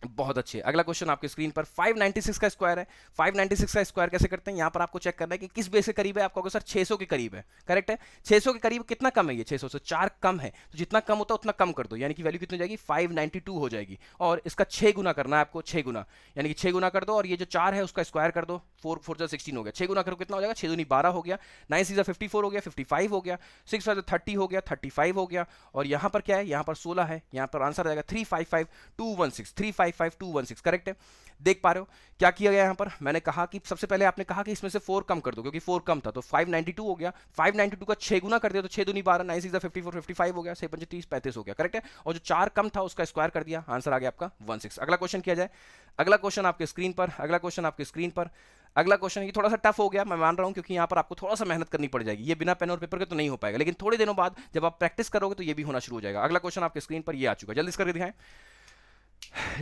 बहुत अच्छे। अगला क्वेश्चन आपके स्क्रीन पर 596 का स्क्वायर है। 596 का स्क्वायर कैसे करते हैं, यहां पर आपको चेक करना है कि किस बेस के करीब है, आपको कहोगे सर 600 के करीब है, करेक्ट है। 600 के करीब कितना कम है ये, 600 से 4 कम है, तो जितना कम होता है उतना कम कर दो, यानी कि वैल्यू कितनी हो जाएगी 592 हो जाएगी, और इसका 6 गुना करना है आपको, 6 गुना, यानी कि 6 गुना कर दो, और ये जो 4 है उसका स्क्वायर कर दो, 4 4 16 हो गया, 6 गुना करो कितना हो जाएगा 6 दूनी 12 हो गया, 9 6 54 हो गया, 55 हो गया, 6 5 30 हो गया, 35 हो गया, और यहां पर क्या है, यहां पर 16 है, यहां पर आंसर आ जाएगा 355216, 355216, करेक्ट है। देख पा रहे हो क्या किया गया यहां पर, मैंने कहा कि सबसे पहले आपने कहा कि इसमें से 4 कम कर दो, क्योंकि 4 कम था, तो 592 हो गया, 592 का 6 गुना कर दिया तो 6 दूनी 12, 9 6 54 55 हो गया, 6 5 30 35 हो गया, करेक्ट है, और जो 4 कम था उसका स्क्वायर कर दिया, आंसर आ गया आपका 16। अगला क्वेश्चन किया जाए, अगला क्वेश्चन आपके स्क्रीन पर, अगला क्वेश्चन आपके स्क्रीन पर, अगला क्वेश्चन ये थोड़ा सा टफ हो गया, मैं मान रहा हूं, क्योंकि यहां पर आपको थोड़ा सा मेहनत करनी पड़ जाएगी, ये बिना पेन और पेपर के तो नहीं हो पाएगा, लेकिन थोड़े दिनों बाद जब आप प्रैक्टिस करोगे तो ये भी होना शुरू हो जाएगा। अगला क्वेश्चन आपके स्क्रीन पर ये आ चुका है, जल्दी करके दिखाएं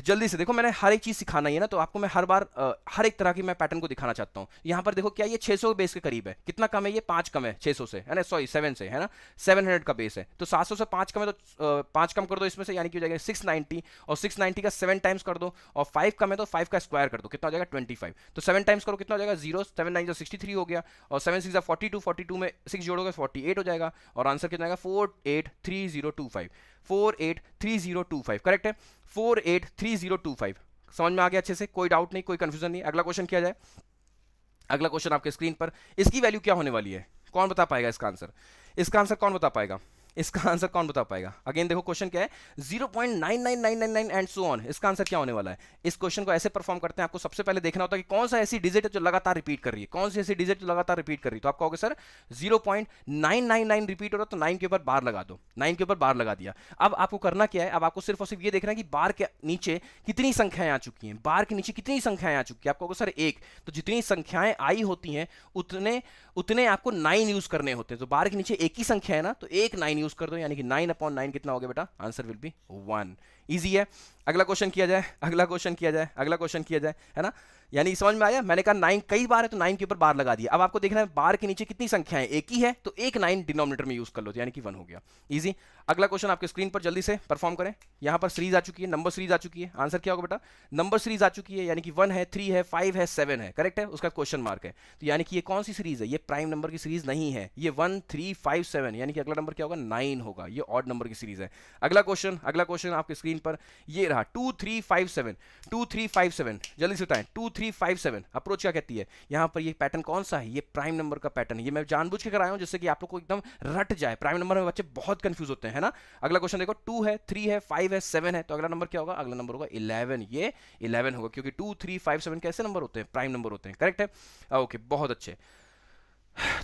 जल्दी से। देखो मैंने हर एक चीज सिखाना ही है ना, तो आपको मैं हर बार हर एक तरह की मैं पैटर्न को दिखाना चाहता हूं। यहां पर देखो क्या ये 600 बेस के करीब है, कितना कम है ये 5 कम है 600 से, है ना, सॉरी 7 से, है ना, 700 का बेस है, तो 700 से 5 कम है, तो 5 कम कर दो इसमें से, यानी कि हो जाएगा 690, और 690 का 7 टाइम्स कर दो, और 5 कम है तो 5 का स्क्वायर कर दो, कितना हो जाएगा 25, तो 7 टाइम्स करो कितना हो जाएगा 0, 7 9 63 हो गया, और 7 6 42, 42 में 6 जोड़ोगे 48 हो जाएगा, और आंसर कितना आएगा 483025, 483025, करेक्ट है, 483025। समझ में आ गया अच्छे से, कोई डाउट नहीं, कोई कंफ्यूजन नहीं। अगला क्वेश्चन किया जाए, अगला क्वेश्चन आपके स्क्रीन पर, इसकी वैल्यू क्या होने वाली है, कौन बता पाएगा इसका आंसर, इसका आंसर कौन बता पाएगा, इसका आंसर कौन बता पाएगा। अगेन देखो क्वेश्चन क्या है 0.99999 एंड सो ऑन, इसका आंसर क्या होने वाला है। इस क्वेश्चन को ऐसे परफॉर्म करते हैं, आपको सबसे पहले देखना होता है कि कौन सा ऐसी डिजिट है जो लगातार रिपीट कर रही है, कौन सी ऐसी डिजिट जो लगातार रिपीट कर रही है, तो आप कहोगे सर 0.999 रिपीट हो रहा है, तो 9 के ऊपर बार लगा दो, 9 के ऊपर बार लगा दिया। अब आपको करना क्या है, अब आपको सिर्फ और सिर्फ ये देखना है कि बार के नीचे कितनी संख्याएं आ चुकी हैं, बार के नीचे कितनी संख्याएं आ चुकी है, आप कहोगे सर 1, तो जितनी संख्याएं आई होती हैं उतने उतने आपको 9 यूज करने होते हैं, तो बार के नीचे एक ही संख्या है ना, तो एक 9 यूज कर दो, यानी कि 9/9 कितना हो गया बेटा, आंसर विल बी 1। इजी है। अगला क्वेश्चन किया जाए, अगला क्वेश्चन किया जाए, अगला क्वेश्चन किया जाए, है ना, यानी समझ में आया, मैंने कहा 9 कई बार है तो 9 के ऊपर बार लगा दिया। अब आपको देखना है बार के नीचे कितनी संख्याएं, एक ही है, तो एक 9 डिनोमिनेटर में यूज कर लो, तो यानी कि 1 हो गया, इजी। अगला क्वेश्चन आपके स्क्रीन पर जल्दी से परफॉर्म करें, यहां पर सीरीज आ चुकी है, नंबर सीरीज आ चुकी है, आंसर क्या होगा बेटा, नंबर सीरीज आ चुकी है, यानी कि 1 है, 3 है, 5 है, 7 है, करेक्ट है, उसका क्वेश्चन मार्क है, तो यानी कि ये कौन सी सीरीज है, ये प्राइम नंबर की सीरीज नहीं है, ये 1 3 5 7, यानी कि अगला नंबर क्या होगा 9 होगा, ये ऑड नंबर की सीरीज है। अगला क्वेश्चन आपके स्क्रीन पर ये रहा 2 3 5 7, 2 3 5 7, जल्दी से बताएं 2 3 5 7 अप्रोच क्या कहती है, यहां पर ये पैटर्न कौन सा है, ये प्राइम नंबर का पैटर्न है, ये मैं जानबूझ के कराया हूं जिससे कि आप लोग को एकदम रट जाए, प्राइम नंबर में बच्चे बहुत कंफ्यूज होते हैं, है ना। अगला क्वेश्चन देखो 2 है, 3 है, 5 है, 7 है, तो अगला नंबर क्या होगा, अगला नंबर होगा 11, ये 11 होगा, क्योंकि 2 3 5 7 कैसे नंबर होते हैं, प्राइम नंबर होते हैं, करेक्ट है, ओके बहुत अच्छे।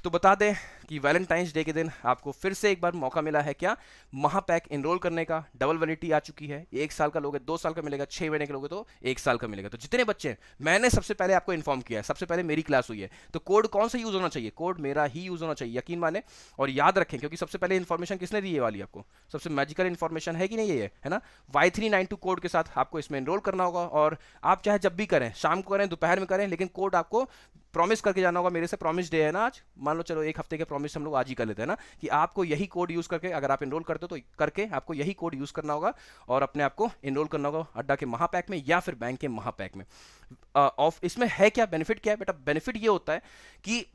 तो बता दें कि वैलेंटाइंस डे के दिन आपको फिर से एक बार मौका मिला है क्या, महापैक इनरोल करने का। डबल वैलिडिटी आ चुकी है, 1 साल का लोगे 2 साल का मिलेगा, 6 महीने के लोगे तो 1 साल का मिलेगा। तो जितने बच्चे हैं, मैंने सबसे पहले आपको इन्फॉर्म किया है, सबसे पहले मेरी क्लास हुई है, तो कोड कौन सा यूज होना चाहिए, कोड मेरा ही यूज होना चाहिए, यकीन माने। और याद रखें, क्योंकि सबसे पहले इन्फॉर्मेशन किसने दी है वाली आपको, सबसे मैजिकल इन्फॉर्मेशन है कि नहीं ये है ना। Y392 कोड के साथ आपको इसमें इनरोल करना होगा, और आप चाहे जब भी करें, शाम को करें, दोपहर में करें, लेकिन कोड आपको प्रॉमिस करके जाना होगा मेरे से। प्रॉमिस डे है ना आज, मान लो चलो 1 हफ्ते के प्रॉमिस हम लोग आज ही कर लेते हैं ना, कि आपको यही कोड यूज करके, अगर आप इनरोल करते हो तो करके आपको यही कोड यूज करना होगा और अपने आप को इनरोल करना होगा अड्डा के महापैक में या फिर बैंक के महापैक में। ऑफ इसमें है क्या बेनिफिट, क्या है बेटा, बेनिफिट ये होता है कि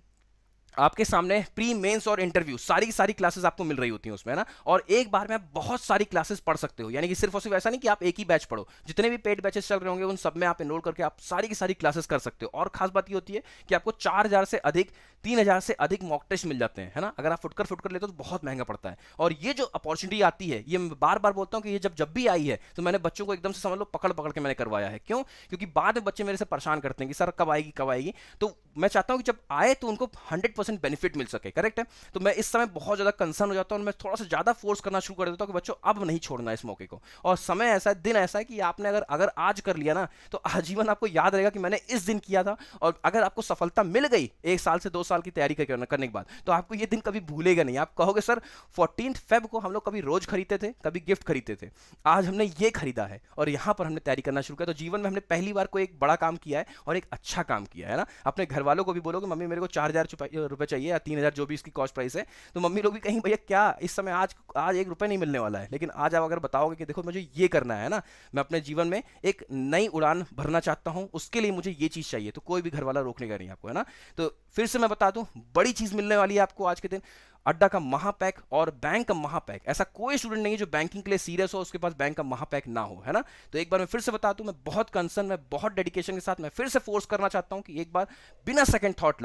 आपके सामने प्री मेंस और इंटरव्यू सारी की सारी क्लासेस आपको मिल रही होती हैं उसमें, है ना। और एक बार में आप बहुत सारी क्लासेस पढ़ सकते हो, यानी कि सिर्फ और सिर्फ ऐसा नहीं कि आप एक ही बैच पढ़ो, जितने भी पेड बैचेस चल रहे होंगे उन सब में आप एनरोल करके आप सारी की सारी क्लासेस कर सकते हो। और खास बात ये होती है कि आपको 4000 से अधिक 3000 से अधिक मॉक टेस्ट मिल जाते हैं, है ना। अगर आप फुटकर लेते हो तो बहुत महंगा पड़ता है। और ये जो अपॉर्चुनिटी आती है, ये मैं बार बार बोलता हूँ कि ये जब भी आई है तो मैंने बच्चों को एकदम से समझ लो पकड़ पकड़ के मैंने करवाया है। क्यों? क्योंकि बाद में बच्चे मेरे से परेशान करते हैं कि सर कब आएगी कब आएगी। तो मैं चाहता हूं कि जब आए तो उनको 100% बेनिफिट मिल सके, करेक्ट है। तो मैं इस समय बहुत ज्यादा कंसर्न हो जाता हूं और मैं थोड़ा सा ज्यादा फोर्स करना शुरू कर देता हूं कि बच्चों अब नहीं छोड़ना इस मौके को। और समय ऐसा है, दिन ऐसा है कि आपने अगर आज कर लिया ना तो आजीवन आपको याद रहेगा कि मैंने इस दिन किया था। और अगर आपको सफलता मिल गई 1 साल से 2 साल की तैयारी करने के बाद, तो आपको ये दिन कभी भूलेगा नहीं। आप कहोगे सर 14 फेब को हम लोग कभी रोज खरीदते थे, कभी गिफ्ट खरीदते थे, आज हमने ये खरीदा है और यहां पर हमने तैयारी करना शुरू किया। तो जीवन में हमने पहली बार कोई एक बड़ा काम किया है और एक अच्छा काम किया है ना। अपने घर वालों को भी बोलोगे मम्मी मेरे को 4000 रुपए चाहिए या 3000 जो भी इसकी कॉस्ट प्राइस है, तो मम्मी लोग भी कहीं भैया क्या इस समय आज 1 रुपए नहीं मिलने वाला है। लेकिन आज आप अगर बताओगे कि देखो मुझे ये करना है ना, मैं अपने जीवन में एक नई उड़ान भरना चाहता हूं, उसके लिए मुझे ये चीज चाहिए, तो कोई भी घर वाला रोकने का नहीं आपको, है ना। तो फिर से मैं बता दूं, बड़ी चीज मिलने वाली है आपको आज के दिन, अड्डा का महापैक और बैंक का महापैक। ऐसा कोई स्टूडेंट नहीं है जो बैंकिंग के लिए सीरियस हो उसके पास बैंक का महापैक ना हो, है ना। तो एक बार मैं फिर से बता दूं, मैं बहुत कंसर्न, मैं बहुत डेडिकेशन के साथ मैं फिर से फोर्स करना चाहता हूं कि एक बार बिना सेकंड थॉट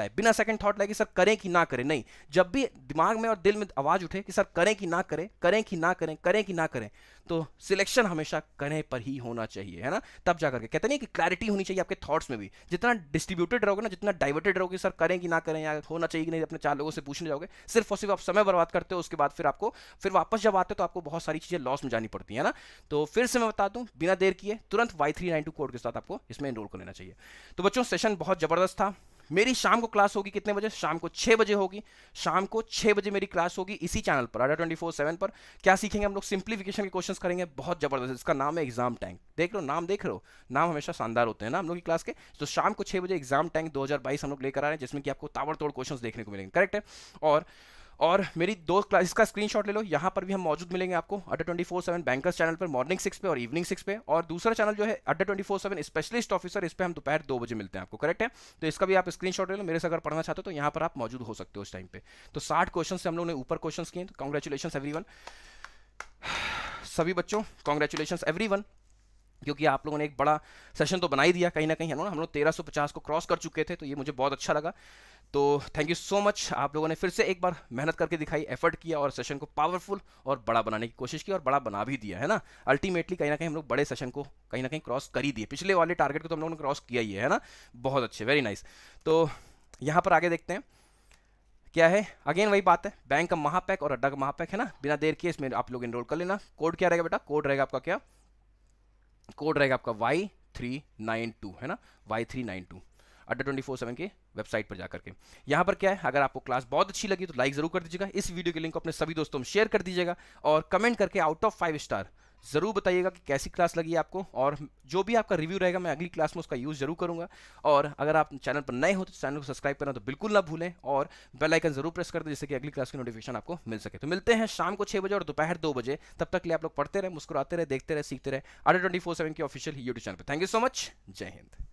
लाए कि सर करें कि ना करें, नहीं, जब भी दिमाग में और दिल में आवाज उठे कि सर करें कि ना करें, करें कि ना करें, करें कि ना करें, तो सिलेक्शन हमेशा करें पर ही होना चाहिए, है ना। तब जाकर के कहते नहीं कि क्लैरिटी होनी चाहिए आपके थॉट्स में भी। जितना डिस्ट्रीब्यूटेड रहोगे ना, जितना डाइवर्टेड रहोगे सर करें कि ना करें या होना चाहिए कि नहीं, अपने 4 लोगों से पूछने जाओगे, सिर्फ और सिर्फ आप समय बर्बाद करते हो। उसके बाद फिर वापस जब आते हो तो आपको बहुत सारी चीजें लॉस में जानी पड़ती है ना। तो फिर से मैं बता दूं, बिना देर किए तुरंत Y392 कोड के साथ आपको इसमें एनरोल कर लेना चाहिए। तो बच्चों सेशन बहुत जबरदस्त था। मेरी शाम को क्लास होगी कितने बजे? शाम को 6 बजे होगी। शाम को 6 बजे मेरी क्लास होगी इसी चैनल पर, अड्डा 24/7 पर। क्या सीखेंगे हम लोग? सिंप्लीफिकेशन के क्वेश्चंस करेंगे, बहुत जबरदस्त। इसका नाम है एग्जाम टैंक। देख लो नाम, देख रहे हो, नाम हमेशा शानदार होते हैं ना हम लोग की क्लास के। तो शाम को 6 बजे एग्जाम टैंक 2022 हम लोग लेकर आ रहे हैं, जिसमें कि आपको ताबड़तोड़ क्वेश्चंस देखने को मिलेंगे, करेक्ट है। और मेरी 2 क्लास का स्क्रीनशॉट ले लो, यहाँ पर भी हम मौजूद मिलेंगे आपको अड्डा 24/7 बैंकर्स चैनल पर मॉर्निंग 6 पे और इवनिंग 6 पे। और दूसरा चैनल जो है अड्डा 24/7 स्पेशलिस्ट ऑफिसर, इस पे हम दोपहर 2 बजे मिलते हैं आपको, करेक्ट है। तो इसका भी आप स्क्रीनशॉट ले लो, मेरे से अगर पढ़ना चाहते हो तो यहाँ पर आप मौजूद हो सकते हो उस टाइम पे। तो 60 क्वेश्चन से हम लोग ने ऊपर क्वेश्चन किए, तो कॉन्ग्रेचुलेशन एवरीवन, सभी बच्चों कॉन्ग्रेचुलेशन एवरीवन, क्योंकि आप लोगों ने एक बड़ा सेशन तो बना ही दिया कहीं ना कहीं, है ना। हम लोग 1350 को क्रॉस कर चुके थे, तो ये मुझे बहुत अच्छा लगा। तो थैंक यू सो मच, आप लोगों ने फिर से एक बार मेहनत करके दिखाई, एफर्ट किया और सेशन को पावरफुल और बड़ा बनाने की कोशिश की और बड़ा बना भी दिया, है ना। अल्टीमेटली कहीं ना कहीं हम लोग बड़े सेशन को कहीं ना कहीं क्रॉस कर ही दिए, पिछले वाले टारगेट को तो हम लोगों ने क्रॉस किया ही है ना। बहुत अच्छे, वेरी नाइस। तो यहाँ पर आगे देखते हैं क्या है। अगेन वही बात है, बैंक का महापैक और अड्डा का महापैक, है ना। बिना देर किए इसमें आप लोग एनरोल कर लेना। कोड क्या रहेगा बेटा? कोड रहेगा आपका क्या? कोड रहेगा आपका Y392, है ना, Y392 अड्डा 24/7 के वेबसाइट पर जाकर के। यहाँ पर क्या है, अगर आपको क्लास बहुत अच्छी लगी तो लाइक जरूर कर दीजिएगा, इस वीडियो के लिंक को अपने सभी दोस्तों में शेयर कर दीजिएगा और कमेंट करके आउट ऑफ 5 स्टार जरूर बताइएगा कि कैसी क्लास लगी आपको। और जो भी आपका रिव्यू रहेगा मैं अगली क्लास में उसका यूज जरूर करूंगा। और अगर आप चैनल पर नए हो तो चैनल को सब्सक्राइब करना तो बिल्कुल ना भूलें और बेल आइकन जरूर प्रेस कर दें, जिससे कि अगली क्लास की नोटिफिकेशन आपको मिल सके। तो मिलते हैं शाम को 6 बजे और दोपहर 2 बजे। तब तक के लिए आप लोग पढ़ते रहे, मुस्कुराते रहे, देखते रहे, सीखते रहे अड्डा 24/7 के ऑफिशियल यूट्यूब चैनल पर। थैंक यू सो मच, जय हिंद।